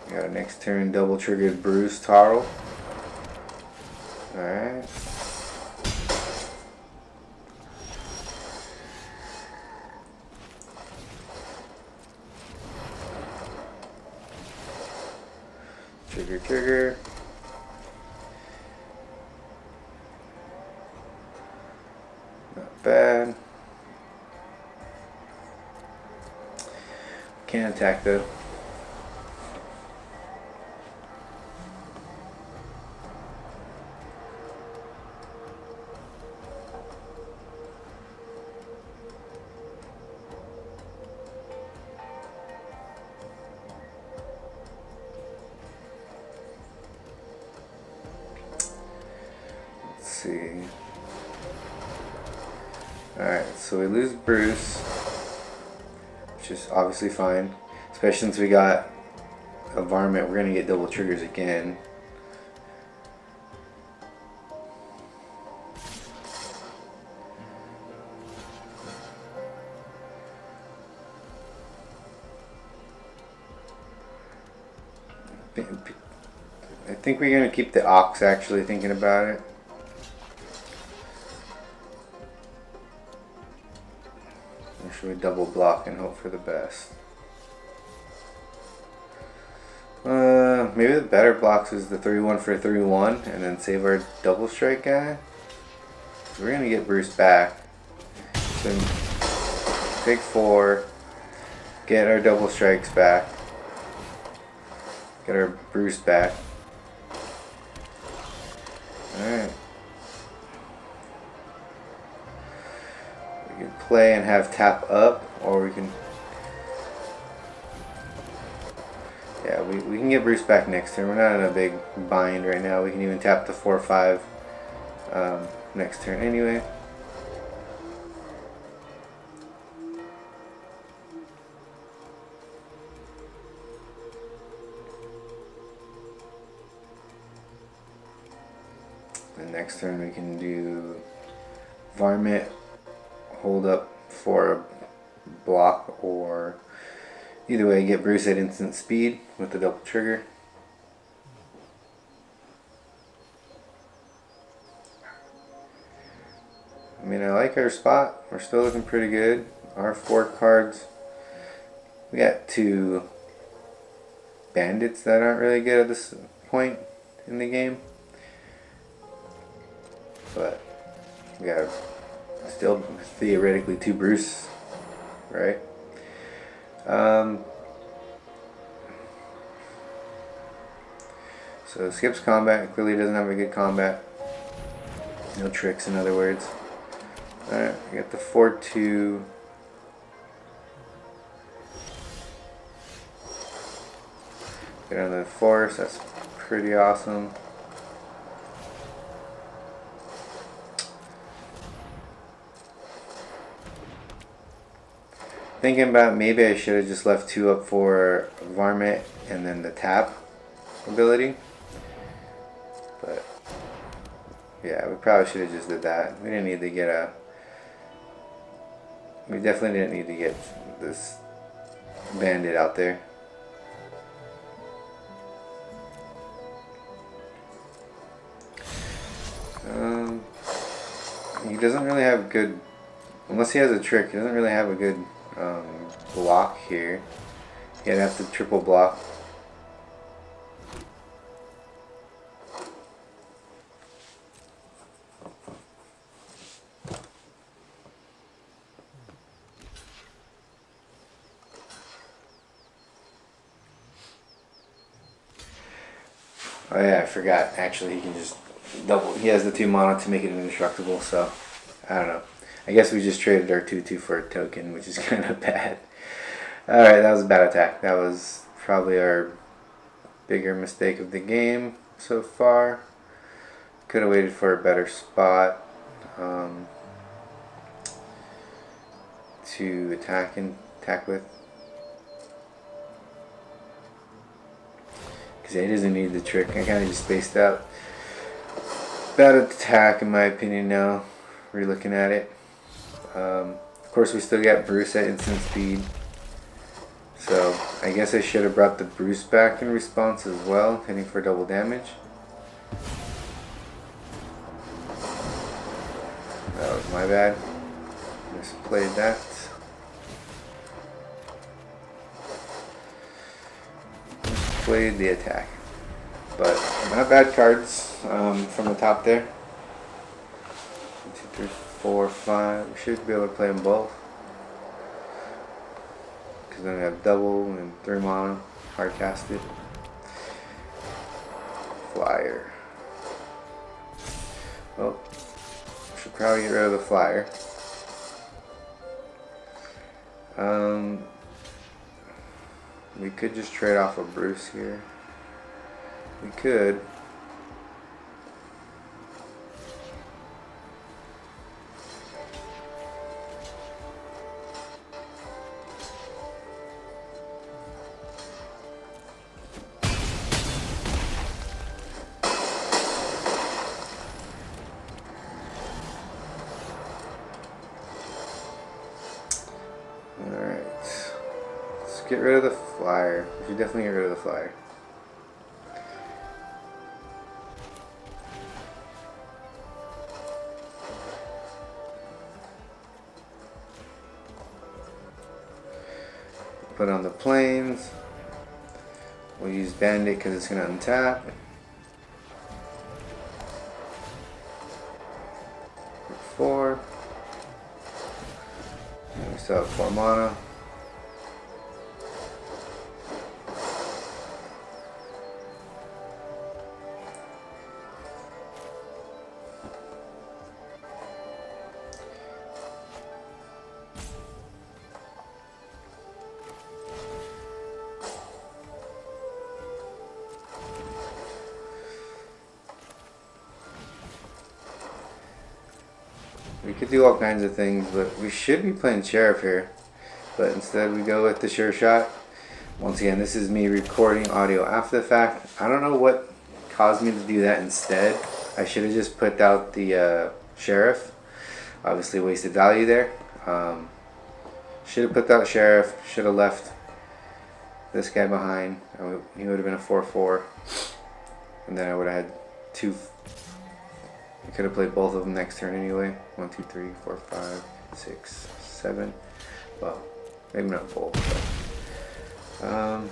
Got a next turn double triggered Bruce Tarl. Alright. Trigger. Not bad. Can't attack though. See. Alright, so we lose Bruce, which is obviously fine. Especially since we got a varmint, we're going to get double triggers again. I think we're going to keep the Ox, actually, thinking about it. Or should we double block and hope for the best? Maybe the better blocks is the 3-1 for 3-1 and then save our double strike guy. We're gonna get Bruce back. So take 4, get our double strikes back, get our Bruce back. Alright. We can play and have tap up, or we can... Yeah, we can get Bruce back next turn. We're not in a big bind right now. We can even tap the 4-5 next turn anyway. And next turn we can do Varmint, hold up for a block, or either way get Bruce at instant speed with the double trigger. I mean, I like our spot. We're still looking pretty good. Our 4 cards. We got 2 bandits that aren't really good at this point in the game. But we got still theoretically 2 Bruce, right? So skips combat. Clearly doesn't have a good combat. No tricks, in other words. Alright, we got the 4-2. Get on the force. That's pretty awesome. Thinking about maybe I should have just left 2 up for Varmint and then the tap ability. But yeah, we probably should have just did that. We didn't need to get a... We definitely didn't need to get this bandit out there. He doesn't really have good... Unless he has a trick, he doesn't really have a good block here. He'd have to triple block. Oh yeah, I forgot. Actually, he can just double. He has the 2 mana to make it indestructible, so I don't know. I guess we just traded our 2-2 for a token, which is kind of bad. Alright, that was a bad attack. That was probably our bigger mistake of the game so far. Could have waited for a better spot to attack with. Because he doesn't need the trick. I kind of just spaced out. Bad attack in my opinion now. Re-looking at it. Of course we still got Bruce at instant speed. So I guess I should have brought the Bruce back in response as well, hitting for double damage. That was my bad. Misplayed that. Misplayed the attack. But not bad cards from the top there. 1, 2, 3, 4, 5. We should be able to play them both. Because then we have double and 3 mana, hard casted. Flyer. Well, should probably get rid of the flyer. We could just trade off a Bruce here. We could. Alright. Let's get rid of the flyer. We should definitely get rid of the flyer. put on the plains. We'll use Bandit because it's going to untap. 4. And we still have 4 mana. We could do all kinds of things, but we should be playing Sheriff here. But instead we go with the Sure Shot. Once again, this is me recording audio after the fact. I don't know what caused me to do that instead. I should have just put out the Sheriff. Obviously wasted value there. Should have put out Sheriff. Should have left this guy behind. He would have been a 4/4. And then I would have had 2. I could have played both of them next turn anyway. 1, 2, 3, 4, 5, 6, 7. Well, maybe not both. But,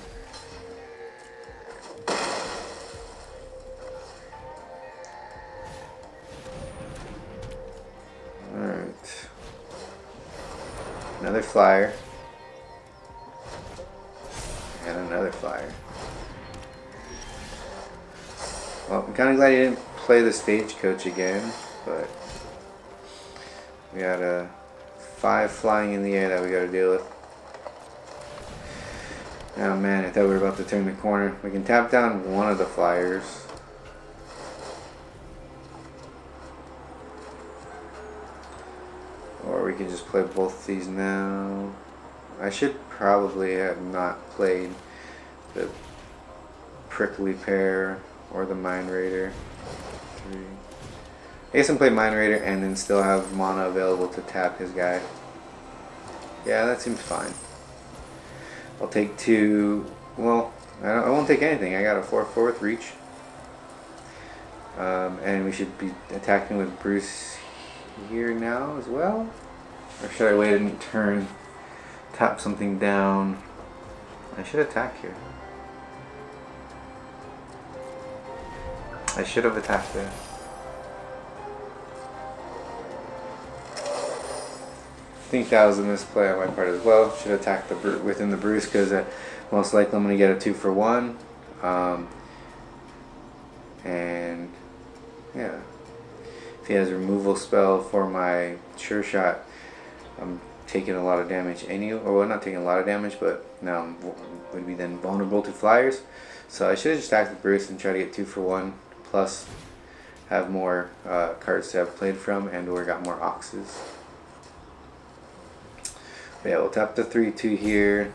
alright. Another flyer. And another flyer. Well, I'm kind of glad you didn't play the Stagecoach again, but we had a 5 flying in the air that we got to deal with. Oh man, I thought we were about to turn the corner. We can tap down one of the flyers. Or we can just play both these now. I should probably have not played the Prickly Pear or the Mind Raider. I guess I can play Mind Raider and then still have mana available to tap his guy. Yeah, that seems fine. I'll take 2. Well, I won't take anything. I got a 4/4 with reach. And we should be attacking with Bruce here now as well. Or should I wait and turn, tap something down? I should attack here. I should have attacked there. I think that was a misplay on my part as well. Should attack the within the Bruce because most likely I'm going to get a 2 for 1. And yeah, if he has a removal spell for my Sure Shot, I'm taking a lot of damage anyway. Or well, not taking a lot of damage, but now I'm would be then vulnerable to flyers. So I should have just attacked the Bruce and try to get 2 for 1. Plus have more cards to have played from and or got more Oxes. But yeah, we'll tap the 3/2 here.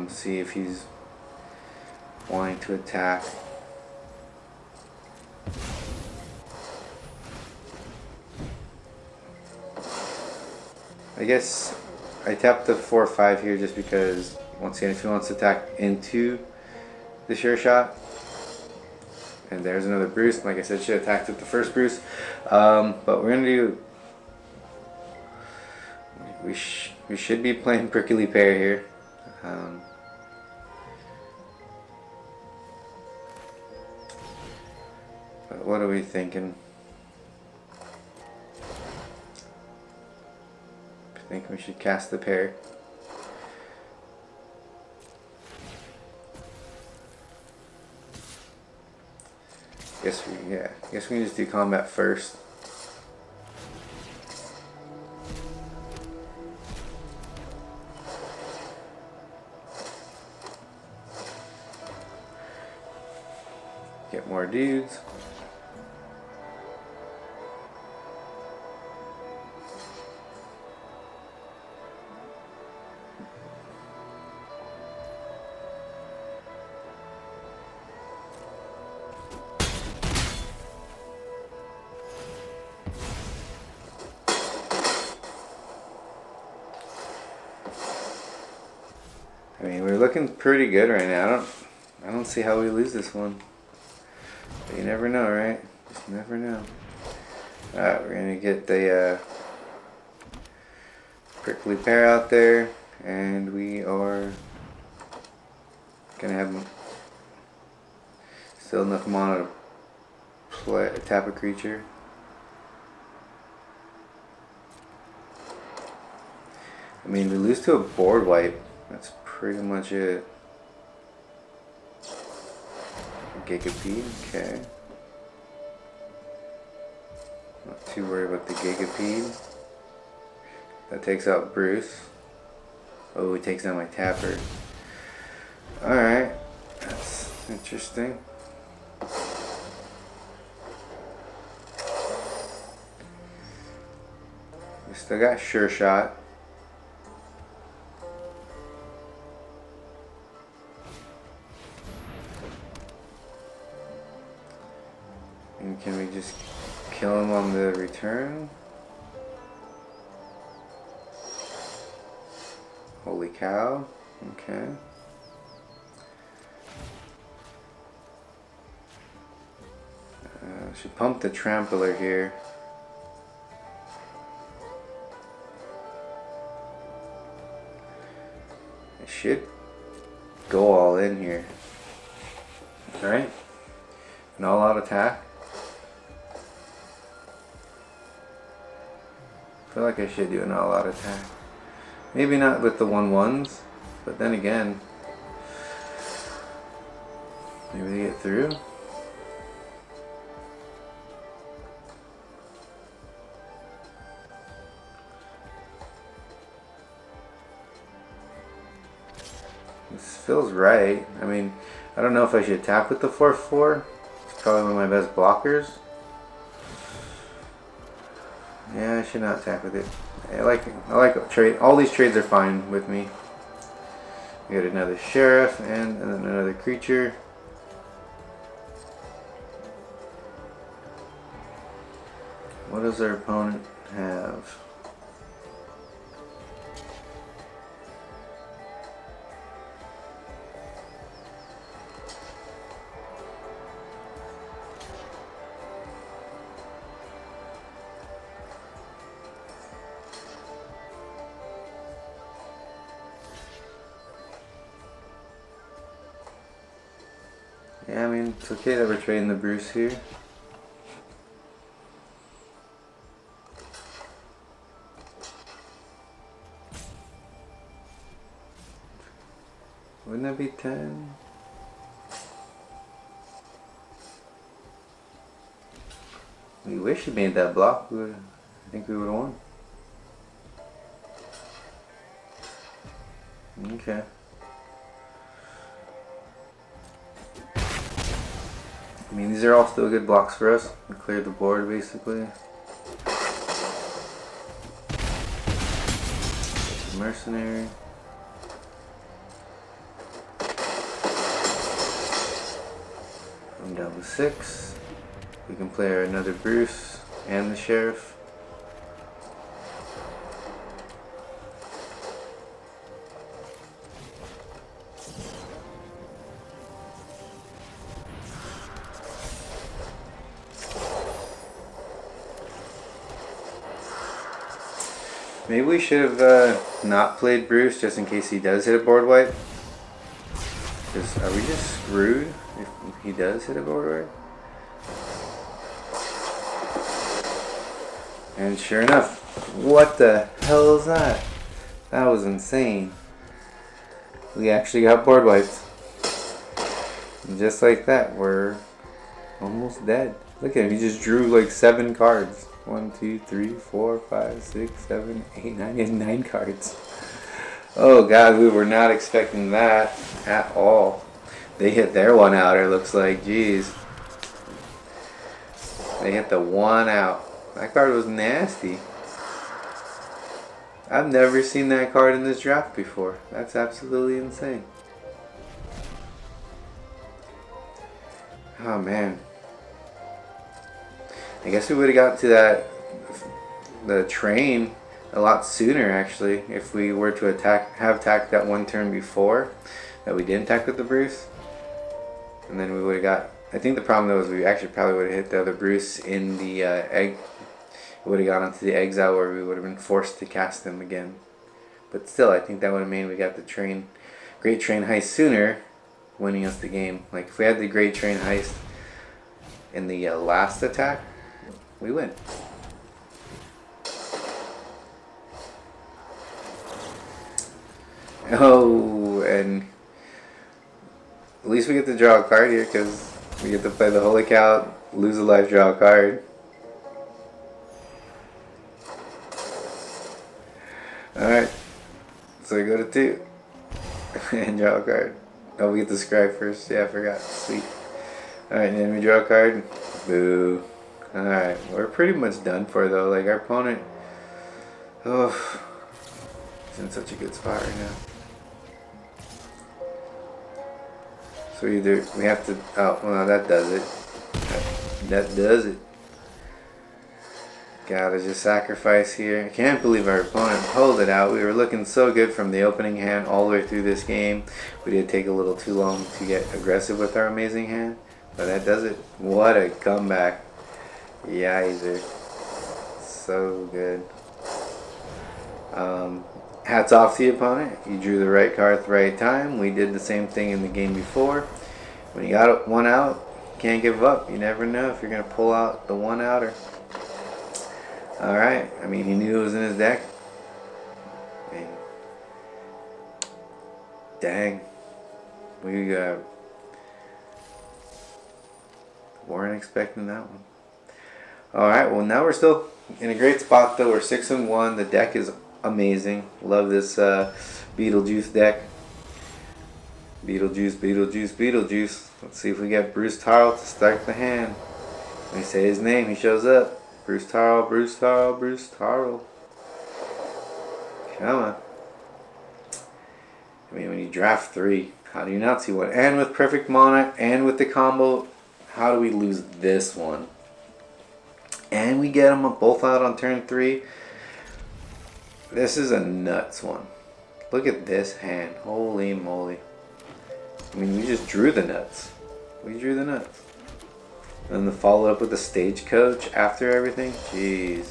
See if he's wanting to attack. I guess I tapped the 4/5 here just because once again if he wants to attack into the Sure Shot. And there's another Bruce. Like I said, should have attacked with the first Bruce. But we're gonna do. We should be playing Prickly Pear here. But what are we thinking? I think we should cast the pair. Guess we can just do combat first. Get more dudes. I mean, we're looking pretty good right now. I don't see how we lose this one. But you never know, right? Just never know. Alright, we're gonna get the Prickly Pear out there, and we are Gonna have still enough mana to tap a creature. I mean, we lose to a board wipe. That's pretty much it. Gigapede, okay. Not too worried about the Gigapede. That takes out Bruce. Oh, he takes out my tapper. Alright, that's interesting. We still got Sure Shot. And can we just kill him on the return? Holy cow. Okay. Should pump the Trampler here. I should go all in here. Alright. An all out attack. I feel like I should do an all out attack. Maybe not with the 1/1s, but then again, maybe they get through. This feels right. I mean, I don't know if I should attack with the 4/4. It's probably one of my best blockers. Yeah, I should not attack with it. I like trade. All these trades are fine with me. We got another sheriff and then another creature. What does our opponent have? Yeah, I mean, it's okay that we're trading the Bruce here. Wouldn't that be 10? We wish he made that block. I think we would have won. Okay. I mean, these are all still good blocks for us. We cleared the board basically. Mercenary. I'm down to 6. We can play another Bruce and the Sheriff. Maybe we should have not played Bruce just in case he does hit a board wipe. Because are we just screwed if he does hit a board wipe? And sure enough, what the hell is that? That was insane. We actually got board wiped. And just like that, we're almost dead. Look at him, he just drew like 7 cards. 1, 2, 3, 4, 5, 6, 7, 8, 9. He had 9 cards. Oh god, we were not expecting that at all. They hit their 1 outer, looks like. Jeez. They hit the 1 out. That card was nasty. I've never seen that card in this draft before. That's absolutely insane. Oh man. I guess we would have got to the train a lot sooner actually if we were to have attacked that 1 turn before that we didn't attack with the Bruce. And then we would have got, I think the problem though is we actually probably would have hit the other Bruce in the egg. We would have gone onto the exile where we would have been forced to cast them again. But still, I think that would have meant we got the great train heist sooner winning us the game. Like if we had the Great Train Heist in the last attack, we win. Oh, and at least we get to draw a card here because we get to play the Holy Cow, lose a life, draw a card. Alright, so we go to 2 and draw a card. Oh, we get to scribe first. Yeah, I forgot. Sweet. Alright, and then we draw a card. Boo. Alright, we're pretty much done for though. Like our opponent, oh, he's in such a good spot right now. So either we have to, oh, well, that does it. That does it. Gotta just sacrifice here. I can't believe our opponent pulled it out. We were looking so good from the opening hand all the way through this game. We did take a little too long to get aggressive with our amazing hand, but that does it. What a comeback. Yizer. So good. Hats off to the opponent. You drew the right card at the right time. We did the same thing in the game before. When you got one out, you can't give up. You never know if you're going to pull out the one outer. Alright, I mean, he knew it was in his deck. And dang. We weren't expecting that one. Alright, well now we're still in a great spot though. We're 6-1. The deck is amazing. Love this Beetlejuice deck. Beetlejuice, Beetlejuice, Beetlejuice. Let's see if we get Bruce Tarl to start the hand. When we say his name, he shows up. Bruce Tarl, Bruce Tarl, Bruce Tarl. Come on. I mean, when you draft 3, how do you not see one? And with perfect mana, and with the combo, how do we lose this one? And we get them both out on turn 3. This is a nuts one. Look at this hand. Holy moly. I mean, we just drew the nuts. We drew the nuts. And the follow up with the stagecoach after everything. Jeez.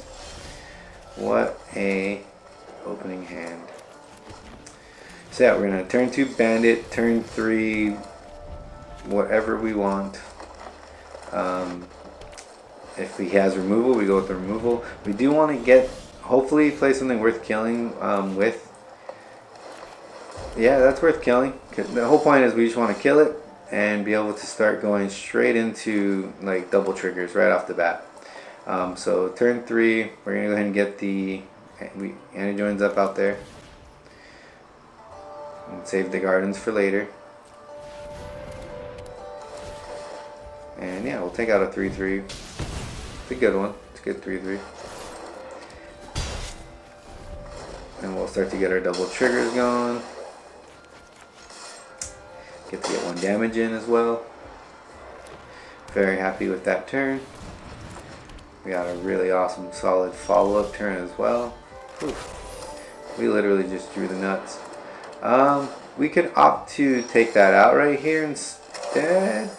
What a opening hand. So yeah, we're going to turn 2 bandit, turn 3 whatever we want. If he has removal, we go with the removal. We do want to get, hopefully play something worth killing with. Yeah, that's worth killing. The whole point is we just want to kill it and be able to start going straight into like double triggers right off the bat. So turn 3, we're going to go ahead and get the Anna joins up out there. And save the gardens for later. And yeah, we'll take out a 3-3. It's a good one. It's a good 3-3. And we'll start to get our double triggers going. Get to get 1 damage in as well. Very happy with that turn. We got a really awesome solid follow-up turn as well. Oof. We literally just drew the nuts. We could opt to take that out right here instead,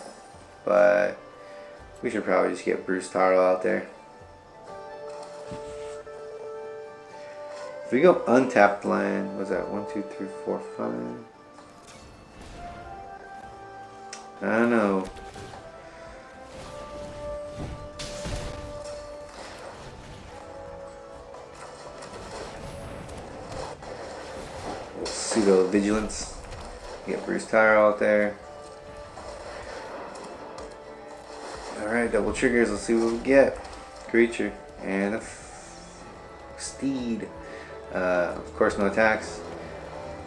but we should probably just get Bruce Tarl out there. If we go untapped land, what's that? 1, 2, 3, 4, 5. I don't know. Pseudo vigilance. Get Bruce Tarl out there. Alright, double triggers. Let's see what we get. Creature and a steed. Of course, no attacks.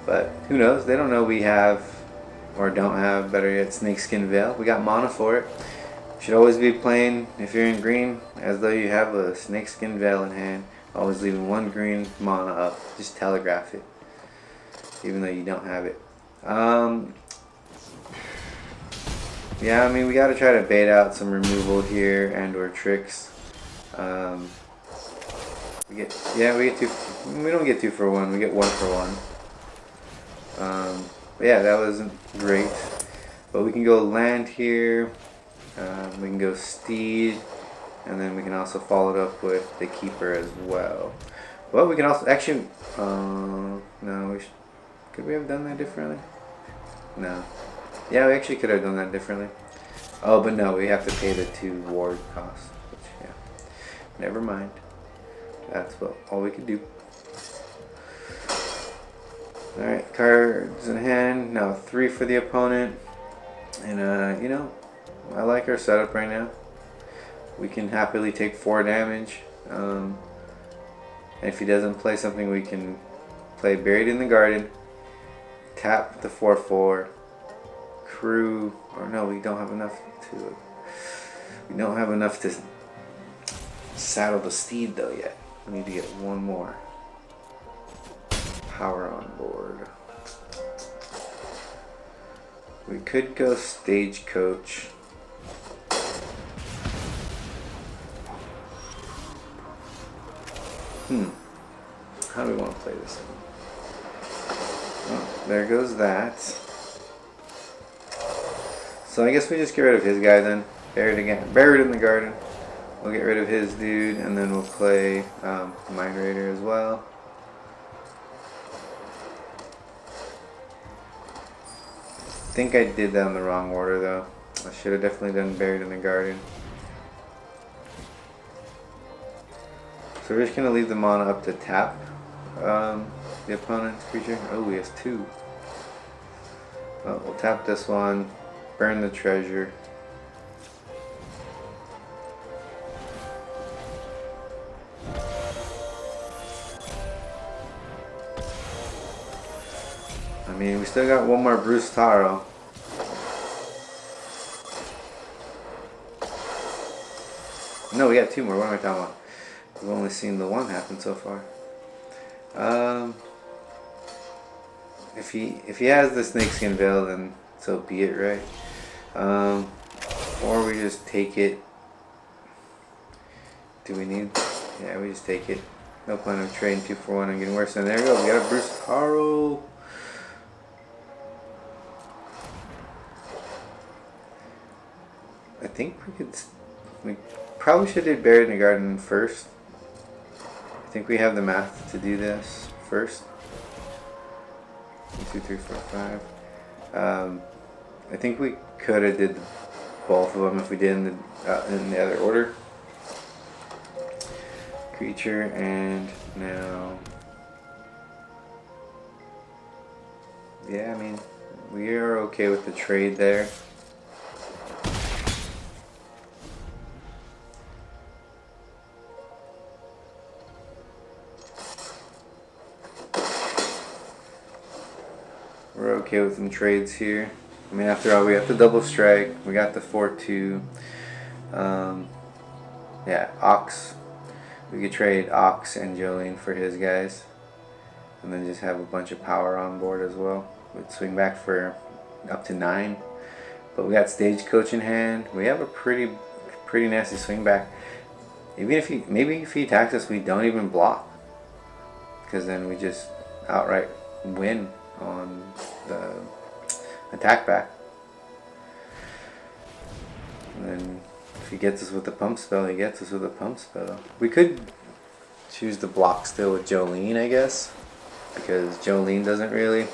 But who knows? They don't know we have, or don't have, better yet, Snakeskin Veil. We got mana for it. You should always be playing, if you're in green, as though you have a Snakeskin Veil in hand. Always leaving 1 green mana up. Just telegraph it, even though you don't have it. Yeah, I mean, we gotta try to bait out some removal here and or tricks. We get 2. We don't get 2 for 1. We get 1 for 1. But yeah, that wasn't great. But we can go land here. We can go steed, and then we can also follow it up with the keeper as well. Well, we can also actually. No, could we have done that differently? No. Yeah, we actually could have done that differently. Oh, but no, we have to pay the 2 ward cost. Which, yeah, never mind. That's all we could do. Alright, cards in hand. Now 3 for the opponent. And, you know, I like our setup right now. We can happily take 4 damage. And if he doesn't play something, we can play Buried in the Garden. Tap the 4/4. Crew. Or no, we don't have enough to... We don't have enough to saddle the steed though yet. We need to get 1 more power on board. We could go Stagecoach. How do we want to play this? Oh, there goes that. So I guess we just get rid of his guy then. Buried in the Garden. We'll get rid of his dude, and then we'll play Mind Raider as well. I think I did that in the wrong order though. I should have definitely done Buried in the Garden. So we're just going to leave the mana up to tap the opponent's creature. Oh, he has 2. Well, we'll tap this one, burn the treasure. I mean, we still got 1 more Bruse Tarl. No, we got 2 more. What am I talking about? We've only seen the 1 happen so far. If he has the Snakeskin Veil, then so be it, right? Or we just take it. Do we need? Yeah, we just take it. No point of trading 2 for 1 and getting worse. And there we go. We got a Bruse Tarl. I think we probably should have Buried in the Garden first. I think we have the math to do this first. 1, 2, 3, 4, 5. I think we could have did both of them if we did in the other order. Creature, and now, yeah, I mean, we are okay with the trade there. We're okay with some trades here. I mean, after all, we have the double strike. We got the 4/2. Yeah, Ox. We could trade Ox and Jolene for his guys, and then just have a bunch of power on board as well. We'd swing back for up to 9. But we got Stagecoach in hand. We have a pretty nasty swing back. Even if if he attacks us, we don't even block, because then we just outright win on the attack back. And then if he gets us with the pump spell, he gets us with a pump spell. We could choose the block still with Jolene, I guess, because Jolene doesn't really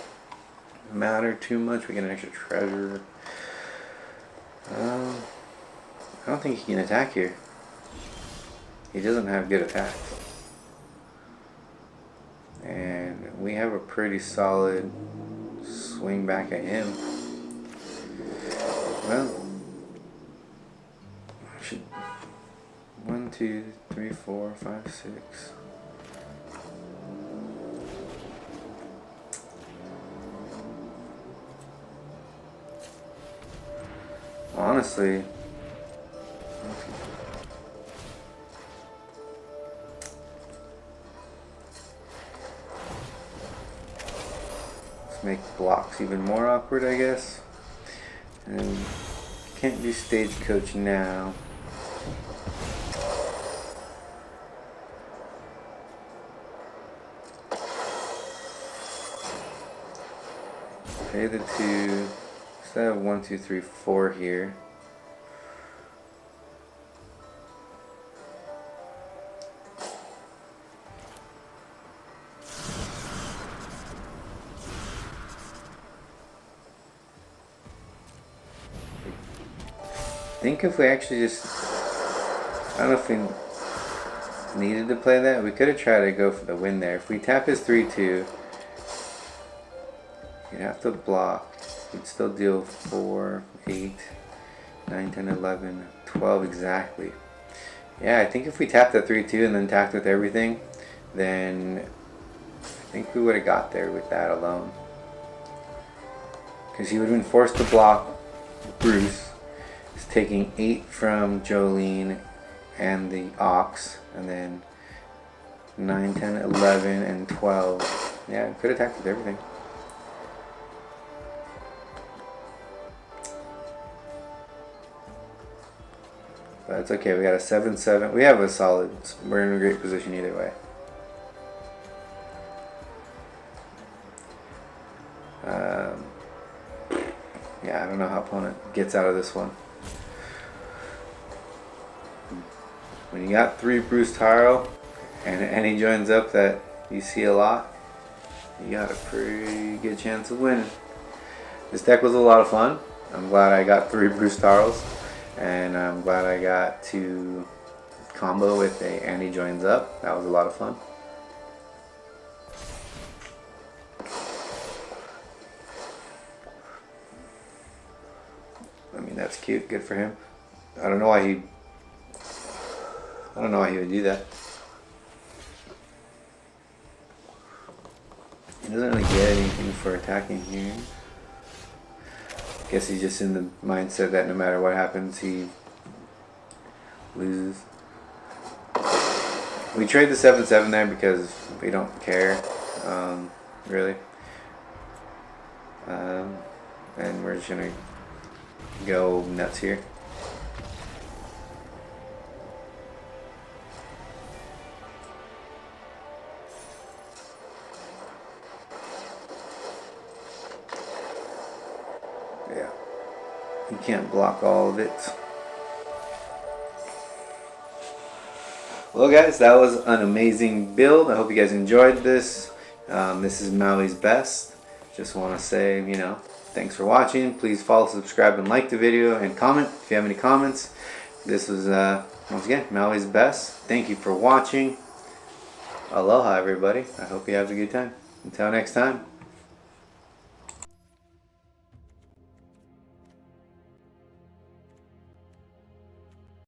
matter too much. We get an extra treasure. I don't think he can attack here. He doesn't have good attacks. And we have a pretty solid swing back at him. Well, should 1, 2, 3, 4, 5, 6. Honestly, let's make blocks even more awkward, I guess. And can't do Stagecoach now. Pay the 2. Instead of 1, 2, 3, 4 here. think if we actually just, I don't know if we needed to play that. We could have tried to go for the win there. If we tap his 3/2, you'd have to block. You'd still deal 4, 8, 9, 10, 11, 12 exactly. Yeah, I think if we tapped the 3/2 and then tapped with everything, then I think we would have got there with that alone. Because he would have been forced to block Bruce. He's taking 8 from Jolene and the Ox, and then 9, 10, 11, and 12. Yeah, could have attacked with everything. But it's okay, we got a 7-7. We have a solid, we're in a great position either way. Yeah, I don't know how opponent gets out of this one. When you got 3 Bruce tarl and he joins up that you see a lot, you got a pretty good chance of winning. This deck was a lot of fun. I'm glad I got 3 Bruce tarls, and I'm glad I got to combo with a Annie joins up. That was a lot of fun. I mean, that's cute. Good for him. I don't know why he would do that. He doesn't really get anything for attacking here. Guess he's just in the mindset that no matter what happens, he loses. We trade the 7/7 there because we don't care, really. And we're just gonna go nuts here. Yeah, you can't block all of it. Well guys, that was an amazing build. I hope you guys enjoyed this. This is Maui's Best. Just want to say, thanks for watching. Please follow, subscribe, and like the video, and comment if you have any comments. This was, once again, Maui's Best. Thank you for watching. Aloha, everybody. I hope you have a good time. Until next time.